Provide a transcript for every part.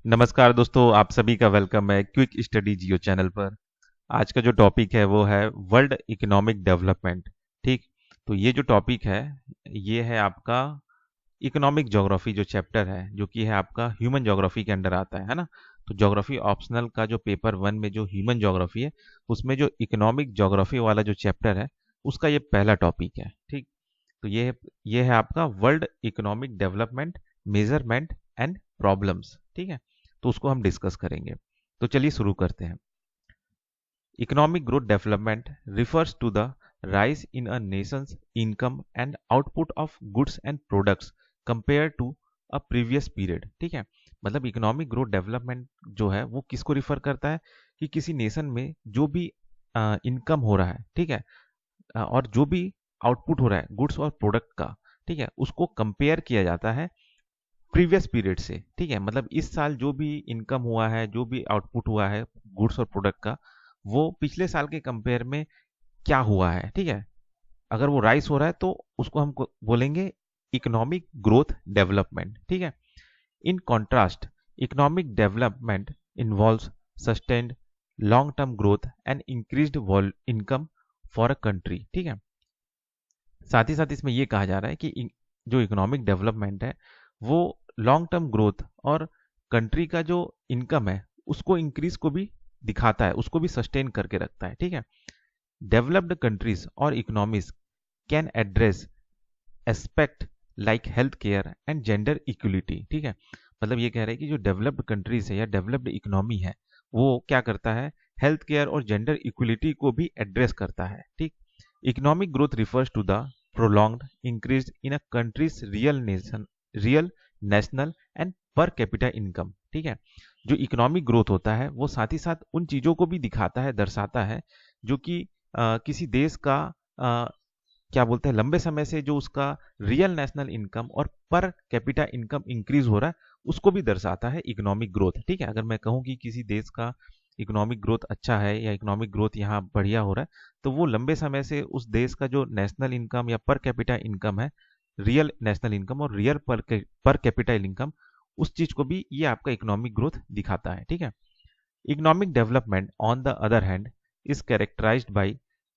नमस्कार दोस्तों, आप सभी का वेलकम है क्विक स्टडी जियो चैनल पर। आज का जो टॉपिक है वो है वर्ल्ड इकोनॉमिक डेवलपमेंट। ठीक, तो ये जो टॉपिक है ये है आपका इकोनॉमिक ज्योग्राफी जो चैप्टर है, जो कि है आपका ह्यूमन ज्योग्राफी के अंडर आता है ना। तो ज्योग्राफी ऑप्शनल का जो पेपर 1 में जो ह्यूमन ज्योग्राफी है, उसमें जो इकोनॉमिक ज्योग्राफी वाला जो चैप्टर है उसका ये पहला टॉपिक है। ठीक, तो ये है आपका world economic development, measurement and problems. ठीक है, तो उसको हम डिस्कस करेंगे। तो चलिए शुरू करते हैं। Economic growth development refers to the rise in a nation's income and output of goods and products compared to a previous period। ठीक है, मतलब इकोनॉमिक ग्रोथ डेवलपमेंट जो है वो किसको रिफर करता है कि किसी नेशन में जो भी इनकम हो रहा है, ठीक है, और जो भी आउटपुट हो रहा है गुड्स और प्रोडक्ट का, ठीक है, उसको कंपेयर किया जाता है प्रीवियस पीरियड से। ठीक है, मतलब इस साल जो भी इनकम हुआ है, जो भी आउटपुट हुआ है गुड्स और प्रोडक्ट का, वो पिछले साल के कंपेयर में क्या हुआ है। ठीक है, अगर वो राइस हो रहा है तो उसको हम बोलेंगे इकोनॉमिक ग्रोथ डेवलपमेंट। ठीक है, in contrast economic development involves sustained long term growth and increased income for a country. ठीक है, साथ ही साथ इसमें ये कहा जा रहा है कि जो इकोनॉमिक डेवलपमेंट है वो लॉन्ग टर्म ग्रोथ और कंट्री का जो इनकम है उसको इंक्रीज को भी दिखाता है, उसको भी सस्टेन करके रखता है। ठीक है, डेवलप्ड कंट्रीज और economies can address aspect like health care and gender equality. ठीक है, मतलब ये कह रहे हैं कि जो डेवलप्ड कंट्रीज है या डेवलप्ड इकोनॉमी है वो क्या करता है, हेल्थ केयर और जेंडर इक्वलिटी को भी एड्रेस करता है। ठीक, economic growth refers to the prolonged increase in a country's real national and per capita income। ठीक है, जो इकोनॉमिक ग्रोथ होता है वो साथ ही साथ उन चीजों को भी दिखाता है, दर्शाता है, जो कि किसी देश का क्या बोलते हैं, लंबे समय से जो उसका रियल नेशनल इनकम और पर कैपिटा इनकम इंक्रीज हो रहा है उसको भी दर्शाता है इकोनॉमिक ग्रोथ। ठीक है, अगर मैं कहूँ कि किसी देश का इकोनॉमिक ग्रोथ अच्छा है या इकोनॉमिक ग्रोथ यहाँ बढ़िया हो रहा है, तो वो लंबे समय से उस देश का जो नेशनल इनकम या पर कैपिटा इनकम है, रियल नेशनल इनकम और रियल पर कैपिटा इनकम, उस चीज को भी ये आपका इकोनॉमिक ग्रोथ दिखाता है। ठीक है, economic development on the other hand is characterized by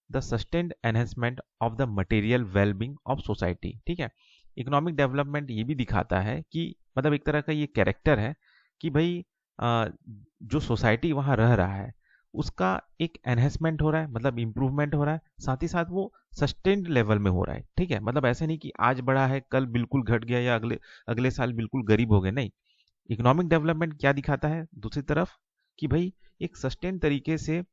the sustained enhancement of the material wellbeing of society. ठीक है, इकोनॉमिक डेवलपमेंट ये भी दिखाता है कि मतलब एक तरह का ये कैरेक्टर है कि भाई जो सोसाइटी वहाँ रह रहा है उसका एक एनहेंसमेंट हो रहा है, मतलब इम्प्रूवमेंट हो रहा है, साथ ही साथ वो सस्टेन्ड लेवल में हो रहा है। ठीक है, मतलब ऐसे नहीं कि आज बढ़ा है कल बिल्कुल घट गया या अगले अगले साल बिल्कुल गरीब हो गए, नहीं। इकोनॉमिक डेवलपमेंट क्या दिखाता है दूसरी तरफ कि भाई एक सस्टेन तरीके से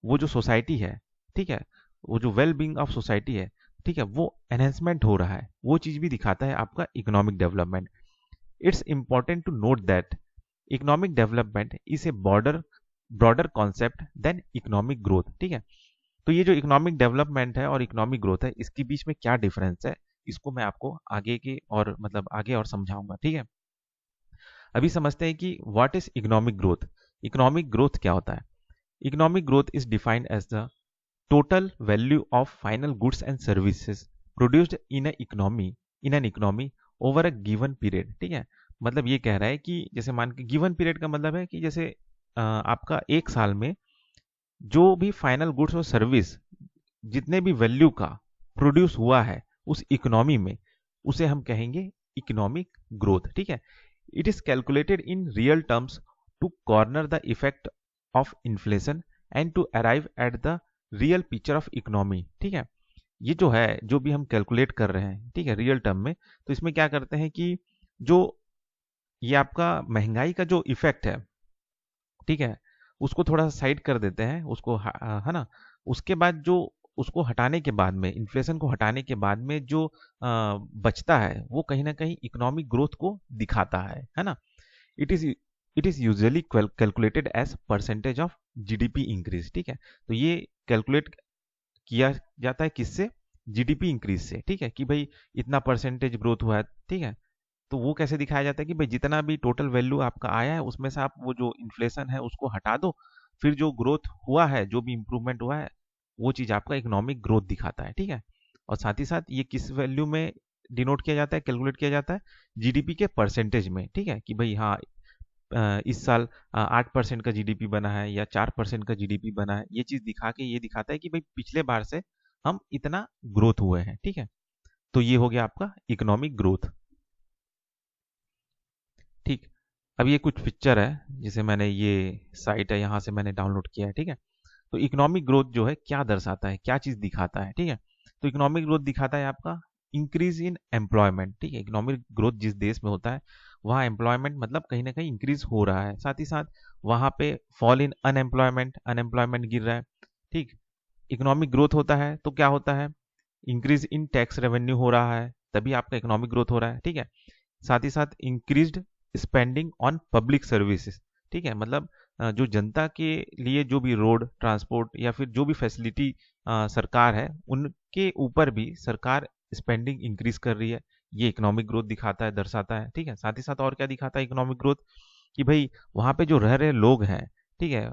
वो जो सोसाइटी है, ठीक है, वो जो वेल बींग ऑफ सोसाइटी है, ठीक है, वो एनहेंसमेंट हो रहा है, वो चीज भी दिखाता है आपका economic development. It's important to note that economic development is a broader concept than economic growth. ठीक है, तो ये जो इकोनॉमिक डेवलपमेंट है और इकोनॉमिक ग्रोथ है इसके बीच में क्या डिफरेंस है, इसको मैं आपको आगे के और मतलब आगे और समझाऊंगा। ठीक है, अभी समझते हैं कि what is economic growth. Economic growth क्या होता है। Economic growth is defined as the total value of final goods and services produced in an economy over a given period. ठीक है, मतलब ये कह रहा है कि जैसे मान के गिवन पीरियड का मतलब है कि जैसे आपका एक साल में जो भी फाइनल गुड्स और सर्विस जितने भी वैल्यू का प्रोड्यूस हुआ है उस इकोनॉमी में, उसे हम कहेंगे इकोनॉमिक ग्रोथ। ठीक है, it is calculated in real terms to corner the effect of inflation and to arrive at the real picture of economy. ठीक है, ये जो है जो भी हम कैलकुलेट कर रहे हैं, ठीक है, रियल टर्म में, तो इसमें क्या करते हैं कि जो ये आपका महंगाई का जो इफेक्ट है, ठीक है, उसको थोड़ा सा साइड कर देते हैं उसको, है ना। उसके बाद जो उसको हटाने के बाद में, इन्फ्लेशन को हटाने के बाद में जो बचता है वो कहीं ना कहीं इकोनॉमिक ग्रोथ को दिखाता है ना। It is it is usually calculated as percentage of GDP increase. ठीक है, तो ये कैलकुलेट किया जाता है किससे, जीडीपी इंक्रीज से। ठीक है, कि भाई इतना परसेंटेज ग्रोथ हुआ है। ठीक है, तो वो कैसे दिखाया जाता है कि भाई जितना भी टोटल वैल्यू आपका आया है उसमें से आप वो जो इन्फ्लेशन है उसको हटा दो, फिर जो ग्रोथ हुआ है, जो भी इंप्रूवमेंट हुआ है, वो चीज आपका इकोनॉमिक ग्रोथ दिखाता है। ठीक है, और साथ ही साथ ये किस वैल्यू में डिनोट किया जाता है, कैलकुलेट किया जाता है, जीडीपी के परसेंटेज में। ठीक है, कि भाई हाँ इस साल 8% का जीडीपी बना है या 4% का जीडीपी बना है, ये चीज दिखा के ये दिखाता है कि भाई पिछले बार से हम इतना ग्रोथ हुए हैं। ठीक है, तो ये हो गया आपका इकोनॉमिक ग्रोथ। ठीक, अब ये कुछ पिक्चर है जिसे मैंने, ये साइट है यहाँ से मैंने डाउनलोड किया है। ठीक है, तो इकोनॉमिक ग्रोथ जो है क्या दर्शाता है, क्या चीज दिखाता है। ठीक है, तो इकोनॉमिक ग्रोथ दिखाता है आपका इंक्रीज इन एम्प्लॉयमेंट। ठीक है, इकोनॉमिक ग्रोथ जिस देश में होता है वहाँ एम्प्लॉयमेंट मतलब कहीं ना कहीं इंक्रीज हो रहा है, साथ ही साथ वहाँ पे फॉल इन अनएम्प्लॉयमेंट, अनएम्प्लॉयमेंट गिर रहा है। ठीक, इकोनॉमिक ग्रोथ होता है तो क्या होता है, इंक्रीज इन टैक्स रेवेन्यू हो रहा है, तभी आपका इकोनॉमिक ग्रोथ हो रहा है। ठीक है, साथ ही साथ increased spending on public services. ठीक है, मतलब जो जनता के लिए जो भी रोड ट्रांसपोर्ट या फिर जो भी फैसिलिटी सरकार है उनके ऊपर भी सरकार स्पेंडिंग इंक्रीज कर रही है, ये इकोनॉमिक ग्रोथ दिखाता है, दर्शाता है। ठीक है, साथ ही साथ और क्या दिखाता है इकोनॉमिक ग्रोथ, कि भाई वहाँ पे जो रह रहे लोग हैं, ठीक है,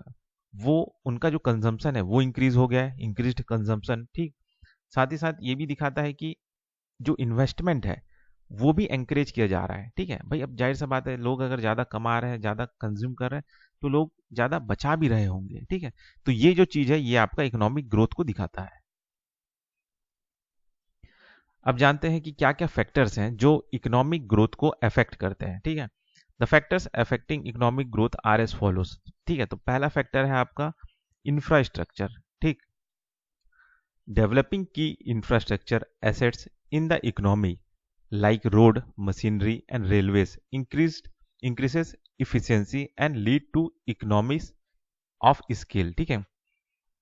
वो उनका जो कंजम्पशन है वो इंक्रीज हो गया है, इंक्रीज्ड कंजम्पशन। ठीक, साथ ही साथ ये भी दिखाता है कि जो इन्वेस्टमेंट है वो भी एंकरेज किया जा रहा है। ठीक है भाई, अब जाहिर सा बात है, लोग अगर ज़्यादा कमा रहे हैं, ज़्यादा कंज्यूम कर रहे हैं, तो लोग ज़्यादा बचा भी रहे होंगे। ठीक है, तो ये जो चीज़ है ये आपका इकोनॉमिक ग्रोथ को दिखाता है। अब जानते हैं कि क्या क्या फैक्टर्स हैं जो इकोनॉमिक ग्रोथ को अफेक्ट करते हैं। ठीक है, the factors affecting economic growth are as follows. ठीक है, तो पहला फैक्टर है आपका इंफ्रास्ट्रक्चर। ठीक, डेवलपिंग की infrastructure assets in the economy like road, machinery and railways increases efficiency and lead to economies of scale। ठीक है,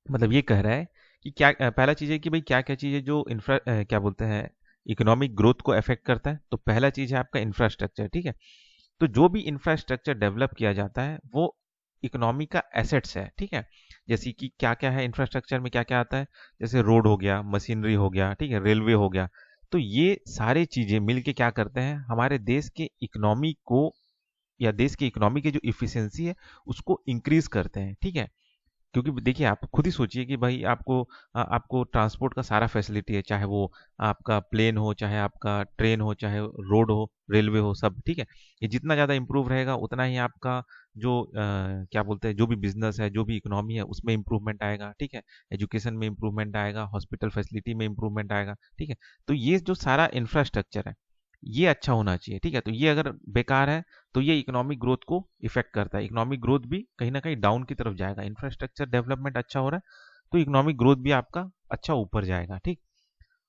मतलब ये कह रहा है कि क्या पहला चीज है कि भाई क्या क्या चीज है जो क्या बोलते हैं इकोनॉमिक ग्रोथ को अफेक्ट करता है, तो पहला चीज है आपका इंफ्रास्ट्रक्चर। ठीक है, तो जो भी इंफ्रास्ट्रक्चर डेवलप किया जाता है वो इकोनॉमी का एसेट्स है। ठीक है, जैसे कि क्या क्या है इंफ्रास्ट्रक्चर में, क्या क्या आता है, जैसे रोड हो गया, मशीनरी हो गया, ठीक है, रेलवे हो गया, तो ये सारे चीजें मिलके क्या करते हैं, हमारे देश के इकोनॉमी को या देश की इकोनॉमी की जो इफिशियंसी है उसको इंक्रीज करते हैं। ठीक है, क्योंकि देखिए आप खुद ही सोचिए कि भाई आपको ट्रांसपोर्ट का सारा फैसिलिटी है, चाहे वो आपका प्लेन हो, चाहे आपका ट्रेन हो, चाहे रोड हो, रेलवे हो, सब। ठीक है, ये जितना ज़्यादा इंप्रूव रहेगा उतना ही आपका जो क्या बोलते हैं जो भी बिजनेस है, जो भी इकोनॉमी है उसमें इंप्रूवमेंट आएगा। ठीक है, एजुकेशन में इंप्रूवमेंट आएगा, हॉस्पिटल फैसिलिटी में इंप्रूवमेंट आएगा। ठीक है, तो ये जो सारा इंफ्रास्ट्रक्चर है ये अच्छा होना चाहिए। ठीक है, तो ये अगर बेकार है तो ये इकोनॉमिक ग्रोथ को इफेक्ट करता है, इकोनॉमिक ग्रोथ भी कहीं ना कहीं डाउन की तरफ जाएगा। इंफ्रास्ट्रक्चर डेवलपमेंट अच्छा हो रहा है तो इकोनॉमिक ग्रोथ भी आपका अच्छा ऊपर जाएगा। ठीक,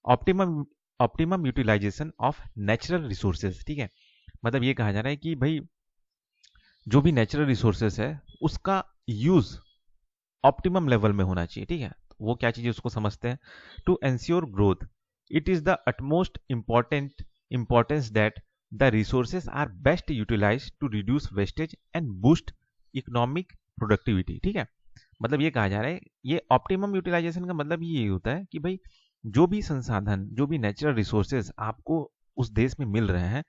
optimum optimum utilization of natural resources. ठीक है, मतलब ये कहा जा रहा है कि भाई जो भी नेचुरल रिसोर्सेज है उसका यूज ऑप्टिमम लेवल में होना चाहिए। ठीक है, तो वो क्या चीज़ उसको समझते हैं, to ensure growth it is the utmost important importance that the resources are best utilize to reduce wastage and boost economic productivity. ठीक है, मतलब ये कहा जा रहा है, ये ऑप्टिमम यूटिलाइजेशन का मतलब ये होता है कि भाई जो भी संसाधन, जो भी नेचुरल रिसोर्सेज आपको उस देश में मिल रहे हैं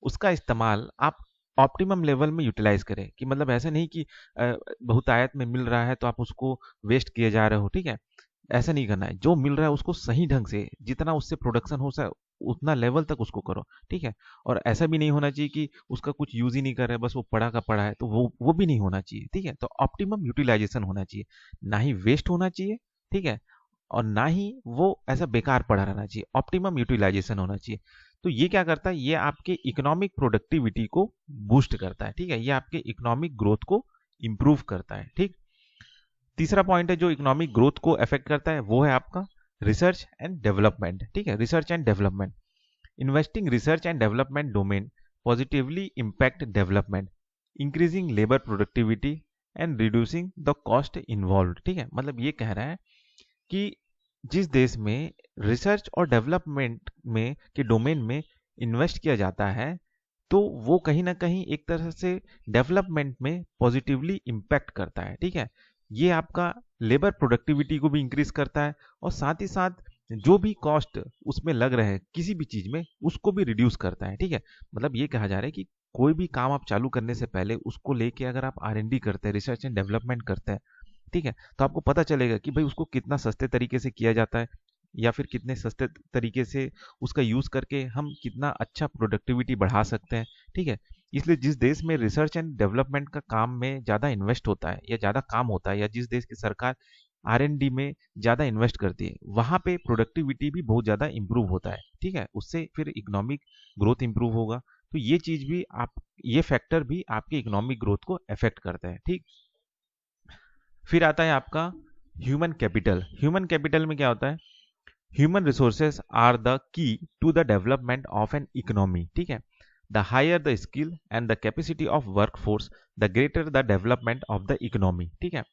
उसका इस्तेमाल आप ऑप्टिमम लेवल में यूटिलाइज करें, कि मतलब ऐसे नहीं कि बहुतायत में मिल रहा है तो आप उसको वेस्ट किए जा रहे हो। ठीक है, ऐसा नहीं करना है, जो मिल रहा है उसको सही ढंग से, जितना उससे प्रोडक्शन हो सके उतना लेवल तक उसको करो। ठीक है, और ऐसा भी नहीं होना चाहिए कि उसका कुछ यूज ही नहीं कर रहे, बस वो पड़ा का पड़ा है, तो वो भी नहीं होना चाहिए। ठीक है, तो ऑप्टिमम यूटिलाइजेशन होना चाहिए, ना ही वेस्ट होना चाहिए। ठीक है, और ना ही वो ऐसा बेकार पड़ा रहना चाहिए, ऑप्टिमम यूटिलाइजेशन होना चाहिए। तो ये क्या करता है, ये आपके इकोनॉमिक प्रोडक्टिविटी को बूस्ट करता है। ठीक है, ये आपके इकोनॉमिक ग्रोथ को इंप्रूव करता है। ठीक, तीसरा पॉइंट है जो इकोनॉमिक ग्रोथ को अफेक्ट करता है वो है आपका रिसर्च एंड डेवलपमेंट। ठीक है, research and development, investing research and development domain positively impact development, increasing labour productivity and reducing the cost involve. ठीक है, मतलब ये कह रहा है कि जिस देश में रिसर्च और डेवलपमेंट में के डोमेन में इन्वेस्ट किया जाता है तो वो कहीं ना कहीं एक तरह से डेवलपमेंट में पॉजिटिवली इम्पैक्ट करता है। ठीक है, ये आपका लेबर प्रोडक्टिविटी को भी इंक्रीज करता है और साथ ही साथ जो भी कॉस्ट उसमें लग रहे हैं किसी भी चीज में उसको भी रिड्यूस करता है। ठीक है, मतलब ये कहा जा रहा है कि कोई भी काम आप चालू करने से पहले उसको लेके अगर आप R&D करते हैं, रिसर्च एंड डेवलपमेंट करते हैं, ठीक है, तो आपको पता चलेगा कि भाई उसको कितना सस्ते तरीके से किया जाता है, या फिर कितने सस्ते तरीके से उसका यूज करके हम कितना अच्छा प्रोडक्टिविटी बढ़ा सकते हैं। ठीक है, इसलिए जिस देश में रिसर्च एंड डेवलपमेंट का काम में ज़्यादा इन्वेस्ट होता है या ज़्यादा काम होता है, या जिस देश की सरकार R&D में ज़्यादा इन्वेस्ट करती है, वहाँ पे प्रोडक्टिविटी भी बहुत ज़्यादा इंप्रूव होता है। ठीक है, उससे फिर इकोनॉमिक ग्रोथ इंप्रूव होगा। तो ये चीज़ भी आप, ये फैक्टर भी आपके इकोनॉमिक ग्रोथ को अफेक्ट करते हैं। ठीक, फिर आता है आपका ह्यूमन कैपिटल। ह्यूमन कैपिटल में क्या होता है? Human resources are the key to the development of an economy. ठीक है, the higher the skill and the capacity of workforce, the greater the development of the economy. ठीक है,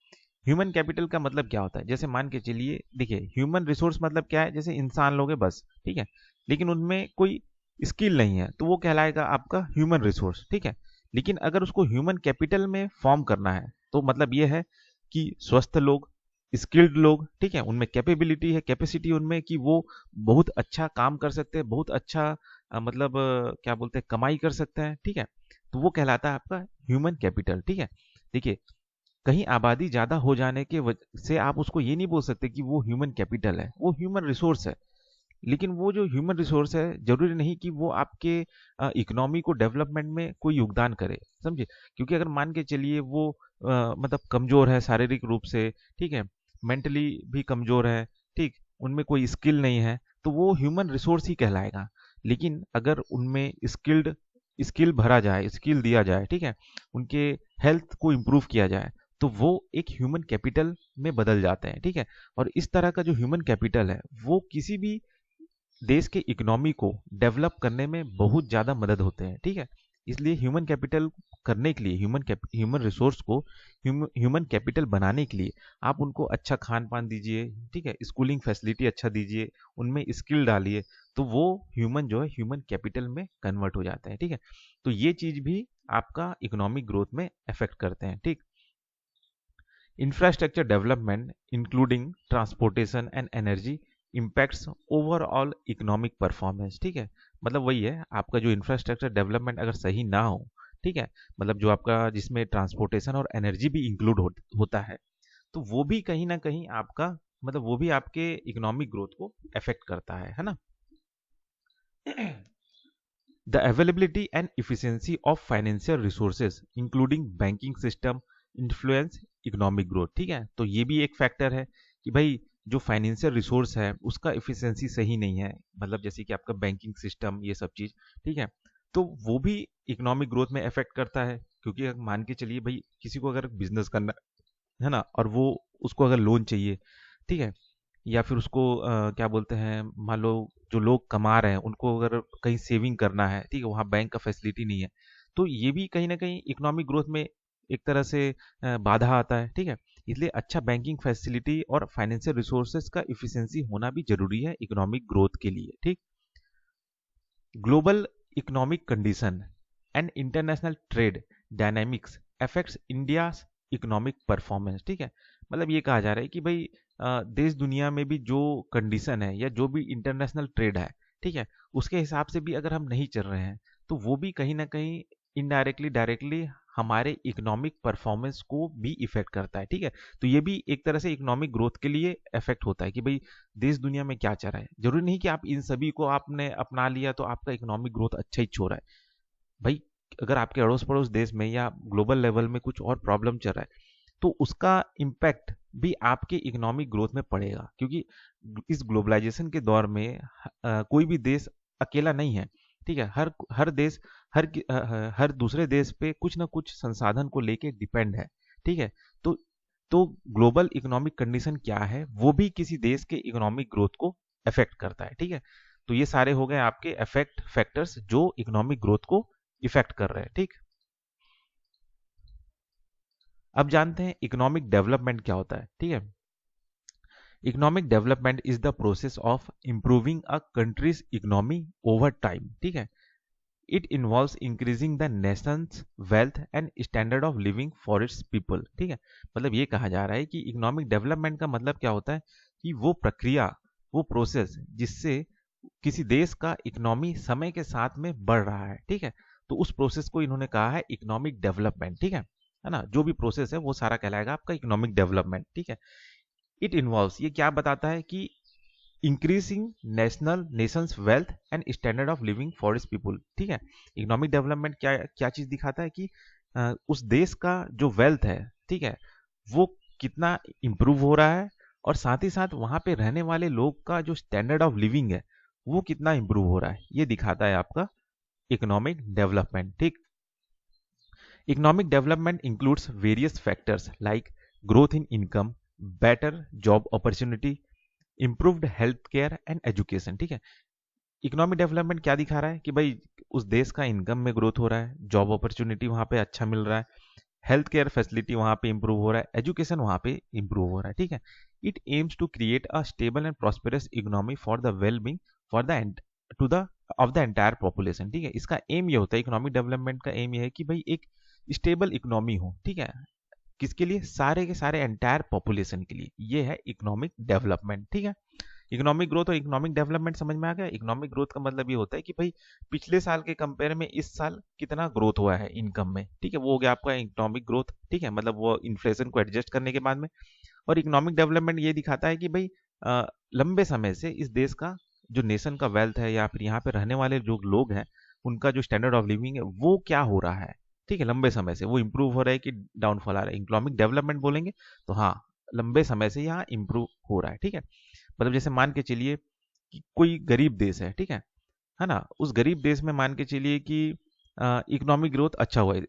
human capital का मतलब क्या होता है? जैसे मान के चलिए, देखिए ह्यूमन रिसोर्स मतलब क्या है? जैसे इंसान लोग हैं बस, ठीक है, लेकिन उनमें कोई स्किल नहीं है, तो वो कहलाएगा आपका ह्यूमन रिसोर्स। ठीक है, लेकिन अगर उसको ह्यूमन कैपिटल में फॉर्म करना है, तो मतलब ये है कि स्वस्थ लोग, स्किल्ड लोग, ठीक है, उनमें कैपेबिलिटी है, कैपेसिटी उनमें कि वो बहुत अच्छा काम कर सकते हैं, बहुत अच्छा मतलब क्या बोलते हैं, कमाई कर सकते हैं। ठीक है, तो वो कहलाता है आपका ह्यूमन कैपिटल। ठीक है, देखिए कहीं आबादी ज्यादा हो जाने के वजह से आप उसको ये नहीं बोल सकते कि वो ह्यूमन कैपिटल है, वो ह्यूमन रिसोर्स है। लेकिन वो जो ह्यूमन रिसोर्स है, जरूरी नहीं कि वो आपके इकोनॉमी को डेवलपमेंट में कोई योगदान करे, समझे? क्योंकि अगर मान के चलिए वो मतलब कमजोर है शारीरिक रूप से, ठीक है, मेंटली भी कमजोर है, ठीक, उनमें कोई स्किल नहीं है, तो वो ह्यूमन रिसोर्स ही कहलाएगा। लेकिन अगर उनमें स्किल भरा जाए, स्किल दिया जाए, ठीक है, उनके हेल्थ को इम्प्रूव किया जाए, तो वो एक ह्यूमन कैपिटल में बदल जाते हैं। ठीक है, और इस तरह का जो ह्यूमन कैपिटल है, वो किसी भी देश के इकोनॉमी को डेवलप करने में बहुत ज़्यादा मदद होते हैं। ठीक है, इसलिए ह्यूमन कैपिटल करने के लिए, ह्यूमन रिसोर्स को ह्यूमन कैपिटल बनाने के लिए आप उनको अच्छा खान पान दीजिए, ठीक है, स्कूलिंग फैसिलिटी अच्छा दीजिए, उनमें स्किल डालिए, तो वो ह्यूमन जो है ह्यूमन कैपिटल में कन्वर्ट हो जाते हैं। ठीक है, तो ये चीज़ भी आपका इकोनॉमिक ग्रोथ में अफेक्ट करते हैं। ठीक, infrastructure development including transportation and energy impacts overall economic performance. ठीक है, मतलब वही है, आपका जो इंफ्रास्ट्रक्चर डेवलपमेंट अगर सही ना हो, ठीक है, मतलब जो आपका जिसमें ट्रांसपोर्टेशन और एनर्जी भी इंक्लूड होता है, तो वो भी कहीं ना कहीं आपका, मतलब वो भी आपके इकोनॉमिक ग्रोथ को अफेक्ट करता है ना? The availability and efficiency of financial resources including banking system influence economic growth. ठीक है, तो ये भी एक फैक्टर है कि भाई जो फाइनेंशियल रिसोर्स है उसका इफिशियंसी सही नहीं है, मतलब जैसे कि आपका बैंकिंग सिस्टम, ये सब चीज, ठीक है, तो वो भी इकोनॉमिक ग्रोथ में इफेक्ट करता है। क्योंकि अगर मान के चलिए भाई किसी को अगर बिजनेस करना है ना, और वो उसको अगर लोन चाहिए, ठीक है, या फिर उसको क्या बोलते हैं, मान लो जो लोग कमा रहे हैं उनको अगर कहीं सेविंग करना है, ठीक है, वहाँ बैंक का फैसिलिटी नहीं है, तो ये भी कहीं ना कहीं इकोनॉमिक ग्रोथ में एक तरह से बाधा आता है। ठीक है, इसलिए अच्छा बैंकिंग फैसिलिटी और फाइनेंशियल रिसोर्सेज का इफिशियंसी होना भी जरूरी है इकोनॉमिक ग्रोथ के लिए। ठीक, global economic condition and international trade dynamics affects India economic performance. ठीक है, मतलब ये कहा जा रहा है कि भाई देश दुनिया में भी जो कंडीशन है या जो भी इंटरनेशनल ट्रेड है, ठीक है, उसके हिसाब से भी अगर हम नहीं चल रहे हैं, तो वो भी कहीं ना कहीं इनडायरेक्टली डायरेक्टली हमारे इकोनॉमिक परफॉर्मेंस को भी इफेक्ट करता है। ठीक है, तो ये भी एक तरह से इकोनॉमिक ग्रोथ के लिए इफेक्ट होता है कि भाई देश दुनिया में क्या चल रहा है। जरूरी नहीं कि आप इन सभी को आपने अपना लिया तो आपका इकोनॉमिक ग्रोथ अच्छा ही हो रहा है। भाई अगर आपके अड़ोस पड़ोस देश में या ग्लोबल लेवल में कुछ और प्रॉब्लम चल रहा है, तो उसका इम्पैक्ट भी आपके इकोनॉमिक ग्रोथ में पड़ेगा। क्योंकि इस ग्लोबलाइजेशन के दौर में कोई भी देश अकेला नहीं है। ठीक है, हर हर देश हर दूसरे देश पे कुछ ना कुछ संसाधन को लेके डिपेंड है। ठीक है, तो तो ग्लोबल इकोनॉमिक कंडीशन क्या है, वो भी किसी देश के इकोनॉमिक ग्रोथ को अफेक्ट करता है। ठीक है, तो ये सारे हो गए आपके अफेक्ट फैक्टर्स जो इकोनॉमिक ग्रोथ को इफेक्ट कर रहे हैं। ठीक, अब जानते हैं इकोनॉमिक डेवलपमेंट क्या होता है। ठीक है, economic development is the process of improving a countries economy over time. ठीक है, it involves increasing the Nations wealth and standard of living for its people. ठीक है, मतलब ये कहा जा रहा है कि इकोनॉमिक डेवलपमेंट का मतलब क्या होता है कि वो प्रक्रिया, वो प्रोसेस जिससे किसी देश का इकोनॉमी समय के साथ में बढ़ रहा है। ठीक है, तो उस प्रोसेस को इन्होंने कहा है इकोनॉमिक डेवलपमेंट। ठीक है ना, जो भी प्रोसेस है वो सारा कहलाएगा आपका इकोनॉमिक डेवलपमेंट। ठीक है, इट इन्वॉल्व्स, ये क्या बताता है कि increasing Nations wealth and standard of living for its people. ठीक है, इकोनॉमिक डेवलपमेंट क्या क्या चीज दिखाता है कि उस देश का जो वेल्थ है, ठीक है, वो कितना इंप्रूव हो रहा है, और साथ ही साथ वहां पे रहने वाले लोग का जो स्टैंडर्ड ऑफ लिविंग है वो कितना इंप्रूव हो रहा है, ये दिखाता है आपका इकोनॉमिक डेवलपमेंट। ठीक, economic development includes various factors like growth in income, better job opportunity, improved health care and education. ठीक है, इकोनॉमिक डेवलपमेंट क्या दिखा रहा है कि भाई उस देश का इनकम में ग्रोथ हो रहा है, जॉब अपॉर्चुनिटी वहां पे अच्छा मिल रहा है, हेल्थ केयर फैसिलिटी वहां पे इंप्रूव हो रहा है, एजुकेशन वहां पे इंप्रूव हो रहा है। ठीक है, it aims to create a stable and prosperous economy for the well being for the to the of the entire population. ठीक है, इसका एम ये होता है, इकोनॉमिक डेवलपमेंट का एम ये है कि भाई एक स्टेबल इकोनॉमी हो। ठीक है, किसके लिए? सारे के सारे एंटायर पॉपुलेशन के लिए, ये है इकोनॉमिक डेवलपमेंट। ठीक है, इकोनॉमिक ग्रोथ और इकोनॉमिक डेवलपमेंट समझ में आ गया। इकोनॉमिक ग्रोथ का मतलब ये होता है कि भाई पिछले साल के कंपेयर में इस साल कितना ग्रोथ हुआ है इनकम में। ठीक है, वो हो गया आपका इकोनॉमिक ग्रोथ। ठीक है, मतलब वो इन्फ्लेशन को एडजस्ट करने के बाद में। और इकोनॉमिक डेवलपमेंट ये दिखाता है कि भाई लंबे समय से इस देश का जो नेशन का वेल्थ है, या फिर यहाँ पे रहने वाले जो लोग हैं उनका जो स्टैंडर्ड ऑफ लिविंग है वो क्या हो रहा है। ठीक है, लंबे समय से वो इंप्रूव हो रहा है कि डाउनफॉल आ रहा है। इकोनॉमिक डेवलपमेंट बोलेंगे तो हाँ, लंबे समय से यहाँ इंप्रूव हो रहा है। ठीक है, मतलब जैसे मान के चलिए कि कोई गरीब देश है, ठीक है ना, उस गरीब देश में मान के चलिए कि इकोनॉमिक ग्रोथ अच्छा हुआ है।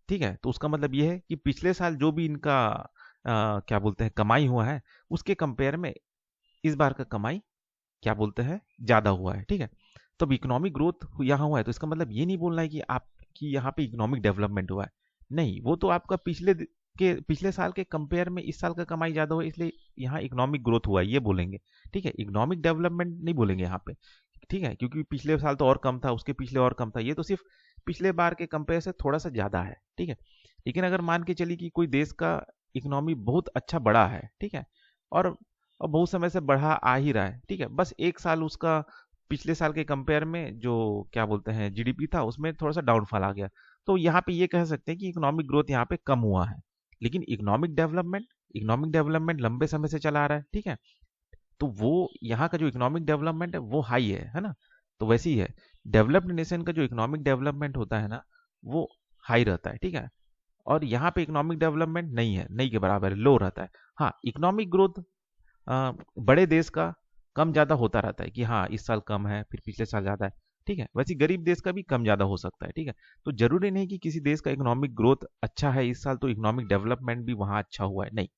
ठीक है, तो उसका मतलब ये है कि पिछले साल जो भी इनका क्या बोलते हैं कमाई हुआ है, उसके कंपेयर में इस बार का कमाई क्या बोलते हैं ज्यादा हुआ है। ठीक है, तो अब इकोनॉमिक ग्रोथ यहाँ हुआ है तो इसका मतलब ये नहीं बोलना है कि आपकी यहाँ पे इकोनॉमिक डेवलपमेंट हुआ है। नहीं, वो तो आपका पिछले साल के कंपेयर में इस साल का कमाई ज्यादा हुआ, इसलिए यहाँ इकोनॉमिक ग्रोथ हुआ है, ये बोलेंगे। ठीक है, इकोनॉमिक डेवलपमेंट नहीं बोलेंगे यहाँ पे। ठीक है, क्योंकि पिछले साल तो और कम था, उसके पिछले और कम था, ये तो सिर्फ पिछले बार के कंपेयर से थोड़ा सा ज्यादा है। ठीक है, लेकिन अगर मान के चलिए कि कोई देश का इकोनॉमी बहुत अच्छा बढ़ा है, ठीक है, और बहुत समय से बढ़ा आ ही रहा है। ठीक है, बस एक साल उसका पिछले साल के कंपेयर में जो क्या बोलते हैं जीडीपी था उसमें थोड़ा सा डाउनफॉल आ गया, तो यहाँ पे ये कह सकते हैं कि इकोनॉमिक ग्रोथ यहाँ पे कम हुआ है। लेकिन इकोनॉमिक डेवलपमेंट लंबे समय से चला आ रहा है। ठीक है, तो वो यहाँ का जो इकोनॉमिक डेवलपमेंट है वो हाई है ना। तो वैसे ही है, डेवलप्ड नेशन का जो इकोनॉमिक डेवलपमेंट होता है ना, वो हाई रहता है। ठीक है, और यहाँ पे इकोनॉमिक डेवलपमेंट नहीं है, नहीं के बराबर लो रहता है। हाँ, इकोनॉमिक ग्रोथ बड़े देश का कम ज्यादा होता रहता है कि हाँ इस साल कम है फिर पिछले साल ज्यादा है। ठीक है, वैसे गरीब देश का भी कम ज्यादा हो सकता है। ठीक है, तो जरूरी नहीं कि किसी देश का इकोनॉमिक ग्रोथ अच्छा है इस साल तो इकोनॉमिक डेवलपमेंट भी वहां अच्छा हुआ है, नहीं।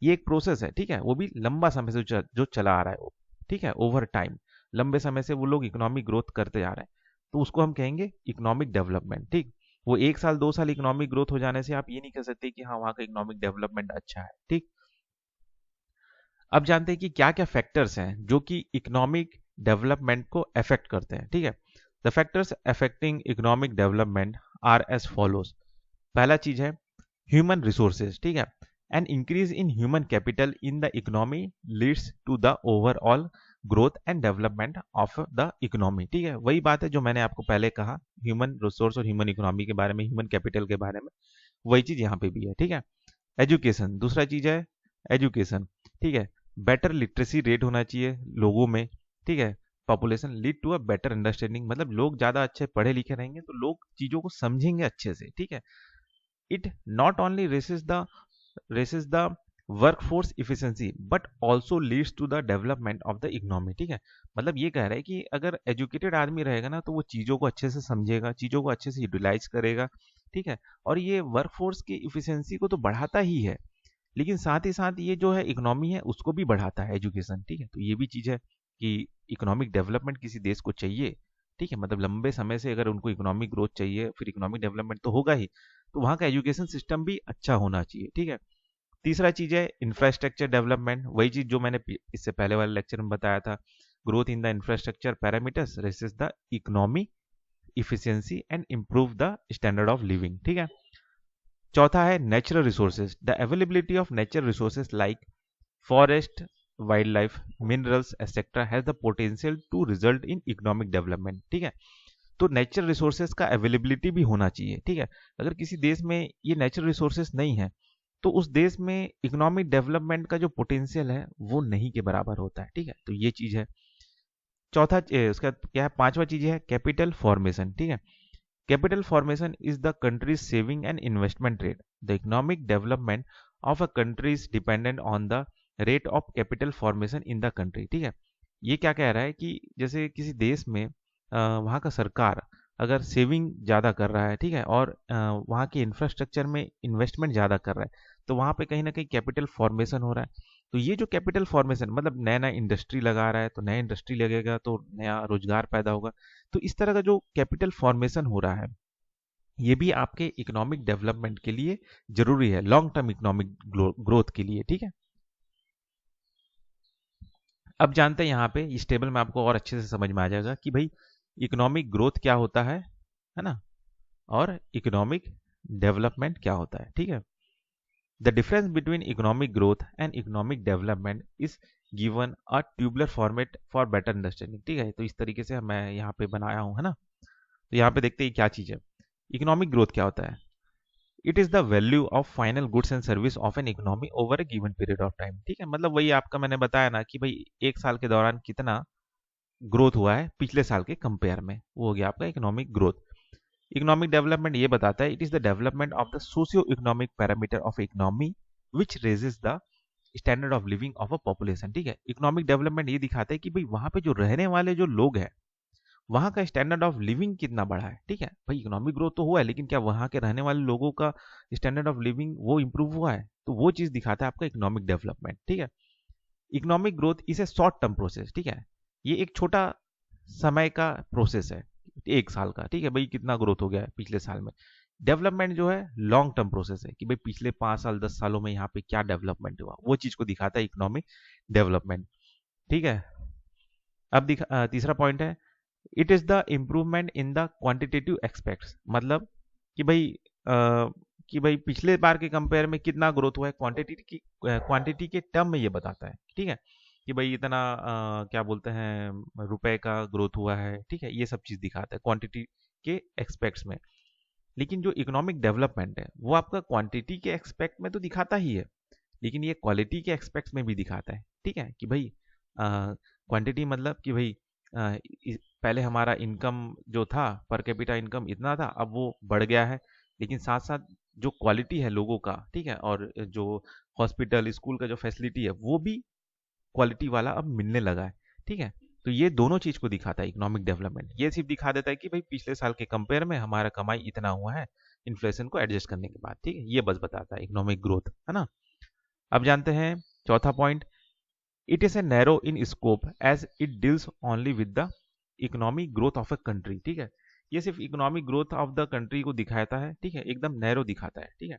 ये एक प्रोसेस है। ठीक है, वो भी लंबा समय से जो चला आ रहा है वो। ठीक है, ओवर टाइम लंबे समय से वो लोग इकोनॉमिक ग्रोथ करते जा रहे हैं, तो उसको हम कहेंगे इकोनॉमिक डेवलपमेंट। ठीक, वो एक साल दो साल इकोनॉमिक ग्रोथ हो जाने से आप ये नहीं कह सकते कि हाँ वहाँ का इकोनॉमिक डेवलपमेंट अच्छा है। ठीक, अब जानते हैं कि क्या क्या फैक्टर्स हैं जो कि इकोनॉमिक डेवलपमेंट को अफेक्ट करते हैं। ठीक है, the factors affecting economic development are as follows. पहला चीज है ह्यूमन रिसोर्सेज। ठीक है, an increase in human capital in the economy leads to the overall growth and development of the economy. ठीक है, वही बात है जो मैंने आपको पहले कहा, ह्यूमन रिसोर्स और ह्यूमन इकोनॉमी के बारे में, ह्यूमन कैपिटल के बारे में, वही चीज यहाँ पे भी है। ठीक है, एजुकेशन दूसरा चीज है, एजुकेशन। ठीक है, बेटर लिटरेसी रेट होना चाहिए लोगों में। ठीक है, population lead to a better understanding, मतलब लोग ज्यादा अच्छे पढ़े लिखे रहेंगे तो लोग चीजों को समझेंगे अच्छे से। ठीक है, it not only raises the workforce efficiency but also leads to the development of the economy. ठीक है, मतलब ये कह रहा है कि अगर एजुकेटेड आदमी रहेगा ना तो वो चीजों को अच्छे से समझेगा, चीजों को अच्छे से यूटिलाइज करेगा। ठीक है, और ये वर्कफोर्स की इफिशियंसी को तो बढ़ाता ही है, लेकिन साथ ही साथ ये जो है इकोनॉमी है उसको भी बढ़ाता है एजुकेशन। ठीक है, तो ये भी चीज है कि इकोनॉमिक डेवलपमेंट किसी देश को चाहिए। ठीक है, मतलब लंबे समय से अगर उनको इकोनॉमिक ग्रोथ चाहिए फिर इकोनॉमिक डेवलपमेंट तो होगा ही, तो वहाँ का एजुकेशन सिस्टम भी अच्छा होना चाहिए। ठीक है, तीसरा चीज है इंफ्रास्ट्रक्चर डेवलपमेंट, वही चीज जो मैंने इससे पहले वाले लेक्चर में बताया था, growth in the infrastructure parameters raises the economy efficiency and improve the standard of living. ठीक है, चौथा है natural resources, the availability of natural resources like forest, wild life, minerals etcetera has the potential to result in economic development. ठीक है, तो natural resources का availability भी होना चाहिए। ठीक है, अगर किसी देश में ये नेचुरल रिसोर्सेज नहीं है तो उस देश में इकोनॉमिक डेवलपमेंट का जो पोटेंशियल है वो नहीं के बराबर होता है। ठीक है, तो ये चीज है। चौथा उसका क्या है, पांचवा चीज है कैपिटल फॉर्मेशन। ठीक है, capital formation is the countries saving and investment rate. The economic development of a country is dependent on the rate of capital formation in the country. ठीक है, ये क्या कह रहा है कि जैसे किसी देश में वहाँ का सरकार अगर सेविंग ज़्यादा कर रहा है, ठीक है, और वहाँ के इंफ्रास्ट्रक्चर में इन्वेस्टमेंट ज़्यादा कर रहा है, तो वहाँ पे कहीं ना कहीं कैपिटल फॉर्मेशन हो रहा है। तो ये जो कैपिटल फॉर्मेशन मतलब नया नया इंडस्ट्री लगा रहा है, तो नया इंडस्ट्री लगेगा तो नया रोजगार पैदा होगा। तो इस तरह का जो कैपिटल फॉर्मेशन हो रहा है ये भी आपके इकोनॉमिक डेवलपमेंट के लिए जरूरी है, लॉन्ग टर्म इकोनॉमिक ग्रोथ के लिए। ठीक है, अब जानते हैं यहाँ पे इस टेबल में आपको और अच्छे से समझ में आ जाएगा कि भाई इकोनॉमिक ग्रोथ क्या होता है ना, और इकोनॉमिक डेवलपमेंट क्या होता है। ठीक है, the difference between economic growth and economic development is given a tubular format for better understanding. ठीक है, तो इस तरीके से मैं यहाँ पे बनाया हूँ, है ना। तो यहाँ पे देखते हैं क्या चीज़ है। इकोनॉमिक ग्रोथ क्या होता है? It is the value of final goods and service of an economy over A given period of time. ठीक है, मतलब वही आपका मैंने बताया ना कि भाई एक साल के दौरान कितना ग्रोथ हुआ है पिछले साल के कंपेयर में, वो हो गया आपका इकोनॉमिक ग्रोथ। इकोनॉमिक डेवलपमेंट ये बताता है it is the development of the socio economic parameter of economy which raises the standard of living of a population. ठीक है, इकोनॉमिक डेवलपमेंट ये दिखाता है कि भाई वहां पे जो रहने वाले जो लोग हैं वहां का स्टैंडर्ड ऑफ लिविंग कितना बढ़ा है। ठीक है, भाई इकोनॉमिक ग्रोथ तो हुआ है लेकिन क्या वहां के रहने वाले लोगों का स्टैंडर्ड ऑफ लिविंग वो इंप्रूव हुआ है? तो वो चीज दिखाता है आपका इकोनॉमिक डेवलपमेंट। ठीक है, economic growth is a short term process. ठीक है, ये एक छोटा समय का प्रोसेस है, एक साल का। ठीक है, भाई कितना ग्रोथ हो गया है पिछले साल में। डेवलपमेंट जो है लॉन्ग टर्म प्रोसेस है कि भाई पिछले 5 साल 10 सालों में यहाँ पे क्या डेवलपमेंट हुआ, वो चीज को दिखाता है इकोनॉमिक डेवलपमेंट। ठीक है, अब तीसरा पॉइंट है it is the improvement in the quantitative aspects. मतलब कि भाई कि भाई पिछले बार के कंपेयर में कितना ग्रोथ हुआ है, क्वांटिटी के टर्म में ये बताता है। ठीक है, कि भाई इतना क्या बोलते हैं रुपए का ग्रोथ हुआ है। ठीक है, ये सब चीज दिखाता है क्वांटिटी के एक्सपेक्ट्स में। लेकिन जो इकोनॉमिक डेवलपमेंट है वो आपका क्वांटिटी के एक्सपेक्ट में तो दिखाता ही है, लेकिन ये क्वालिटी के एक्सपेक्ट्स में भी दिखाता है। ठीक है, कि भाई क्वांटिटी मतलब कि भाई पहले हमारा इनकम जो था पर कैपिटा इनकम इतना था, अब वो बढ़ गया है, लेकिन साथ साथ जो क्वालिटी है लोगों का, ठीक है, और जो हॉस्पिटल स्कूल का जो फैसिलिटी है वो भी क्वालिटी वाला अब मिलने लगा है। ठीक है, तो ये दोनों चीज को दिखाता है इकोनॉमिक डेवलपमेंट। ये सिर्फ दिखा देता है कि भाई पिछले साल के कंपेयर में हमारा कमाई इतना हुआ है इन्फ्लेशन को एडजस्ट करने के बाद। ठीक है, ये बस बताता है इकोनॉमिक ग्रोथ, है ना। अब जानते हैं चौथा point, it is a narrow in scope as it deals only with the economic growth of a country. ठीक है, ये सिर्फ economic growth of the country को दिखाता है। ठीक है, एकदम नैरो दिखाता है। ठीक है,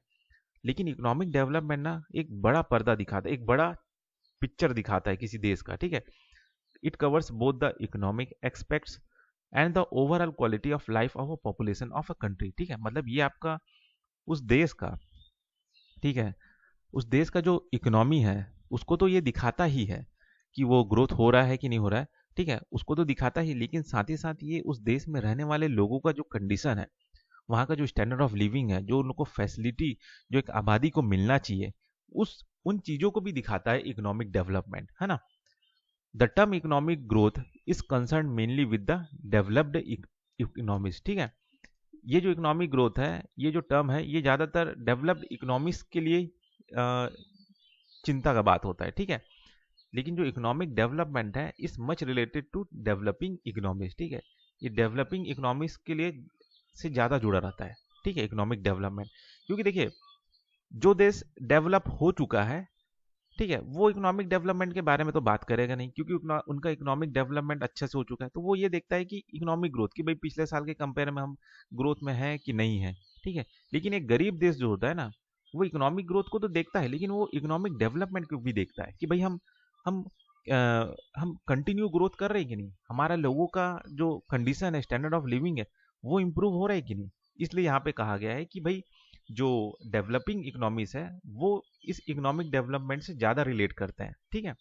लेकिन इकोनॉमिक डेवलपमेंट ना एक बड़ा पर्दा दिखाता है, एक बड़ा पिक्चर दिखाता है किसी देश का। ठीक है, it covers both the economic aspects and the overall quality of life of a population of a country. ठीक है, मतलब ये आपका उस देश का, ठीक है, उस देश का जो इकोनॉमी है उसको तो ये दिखाता ही है कि वो ग्रोथ हो रहा है कि नहीं हो रहा है। ठीक है, उसको तो दिखाता ही, लेकिन साथ ही साथ ये उस देश में रहने वाले लोगों का जो कंडीशन है, वहाँ का जो स्टैंडर्ड ऑफ लिविंग है, जो उनको फैसिलिटी जो एक आबादी को मिलना चाहिए, उस उन चीजों को भी दिखाता है इकोनॉमिक डेवलपमेंट, है ना। The term economic growth is concern mainly with the developed economies. ठीक है, ये जो इकोनॉमिक ग्रोथ है, ये जो टर्म है, ये ज्यादातर डेवलप्ड इकोनॉमीज के लिए चिंता का बात होता है। ठीक है, लेकिन जो इकोनॉमिक डेवलपमेंट है is much related to developing economies. ठीक है, ये डेवलपिंग इकोनॉमीज के लिए से ज्यादा जुड़ा रहता है। ठीक है, इकोनॉमिक डेवलपमेंट, क्योंकि देखिए जो देश डेवलप हो चुका है, ठीक है, वो इकोनॉमिक डेवलपमेंट के बारे में तो बात करेगा नहीं, क्योंकि उनका इकोनॉमिक डेवलपमेंट अच्छे से हो चुका है। तो वो ये देखता है कि इकोनॉमिक ग्रोथ की भाई पिछले साल के कंपेयर में हम ग्रोथ में है कि नहीं है। ठीक है, लेकिन एक गरीब देश जो होता है ना, वो इकोनॉमिक ग्रोथ को तो देखता है, लेकिन वो इकोनॉमिक डेवलपमेंट को भी देखता है कि भाई हम हम कंटिन्यू ग्रोथ कर रहे हैं कि नहीं, हमारा लोगों का जो कंडीशन है, स्टैंडर्ड ऑफ लिविंग है, वो इम्प्रूव हो रहा है कि नहीं। इसलिए यहाँ पे कहा गया है कि भाई जो डेवलपिंग इकोनॉमीज है वो इस इकोनॉमिक डेवलपमेंट से ज्यादा रिलेट करते हैं। ठीक है,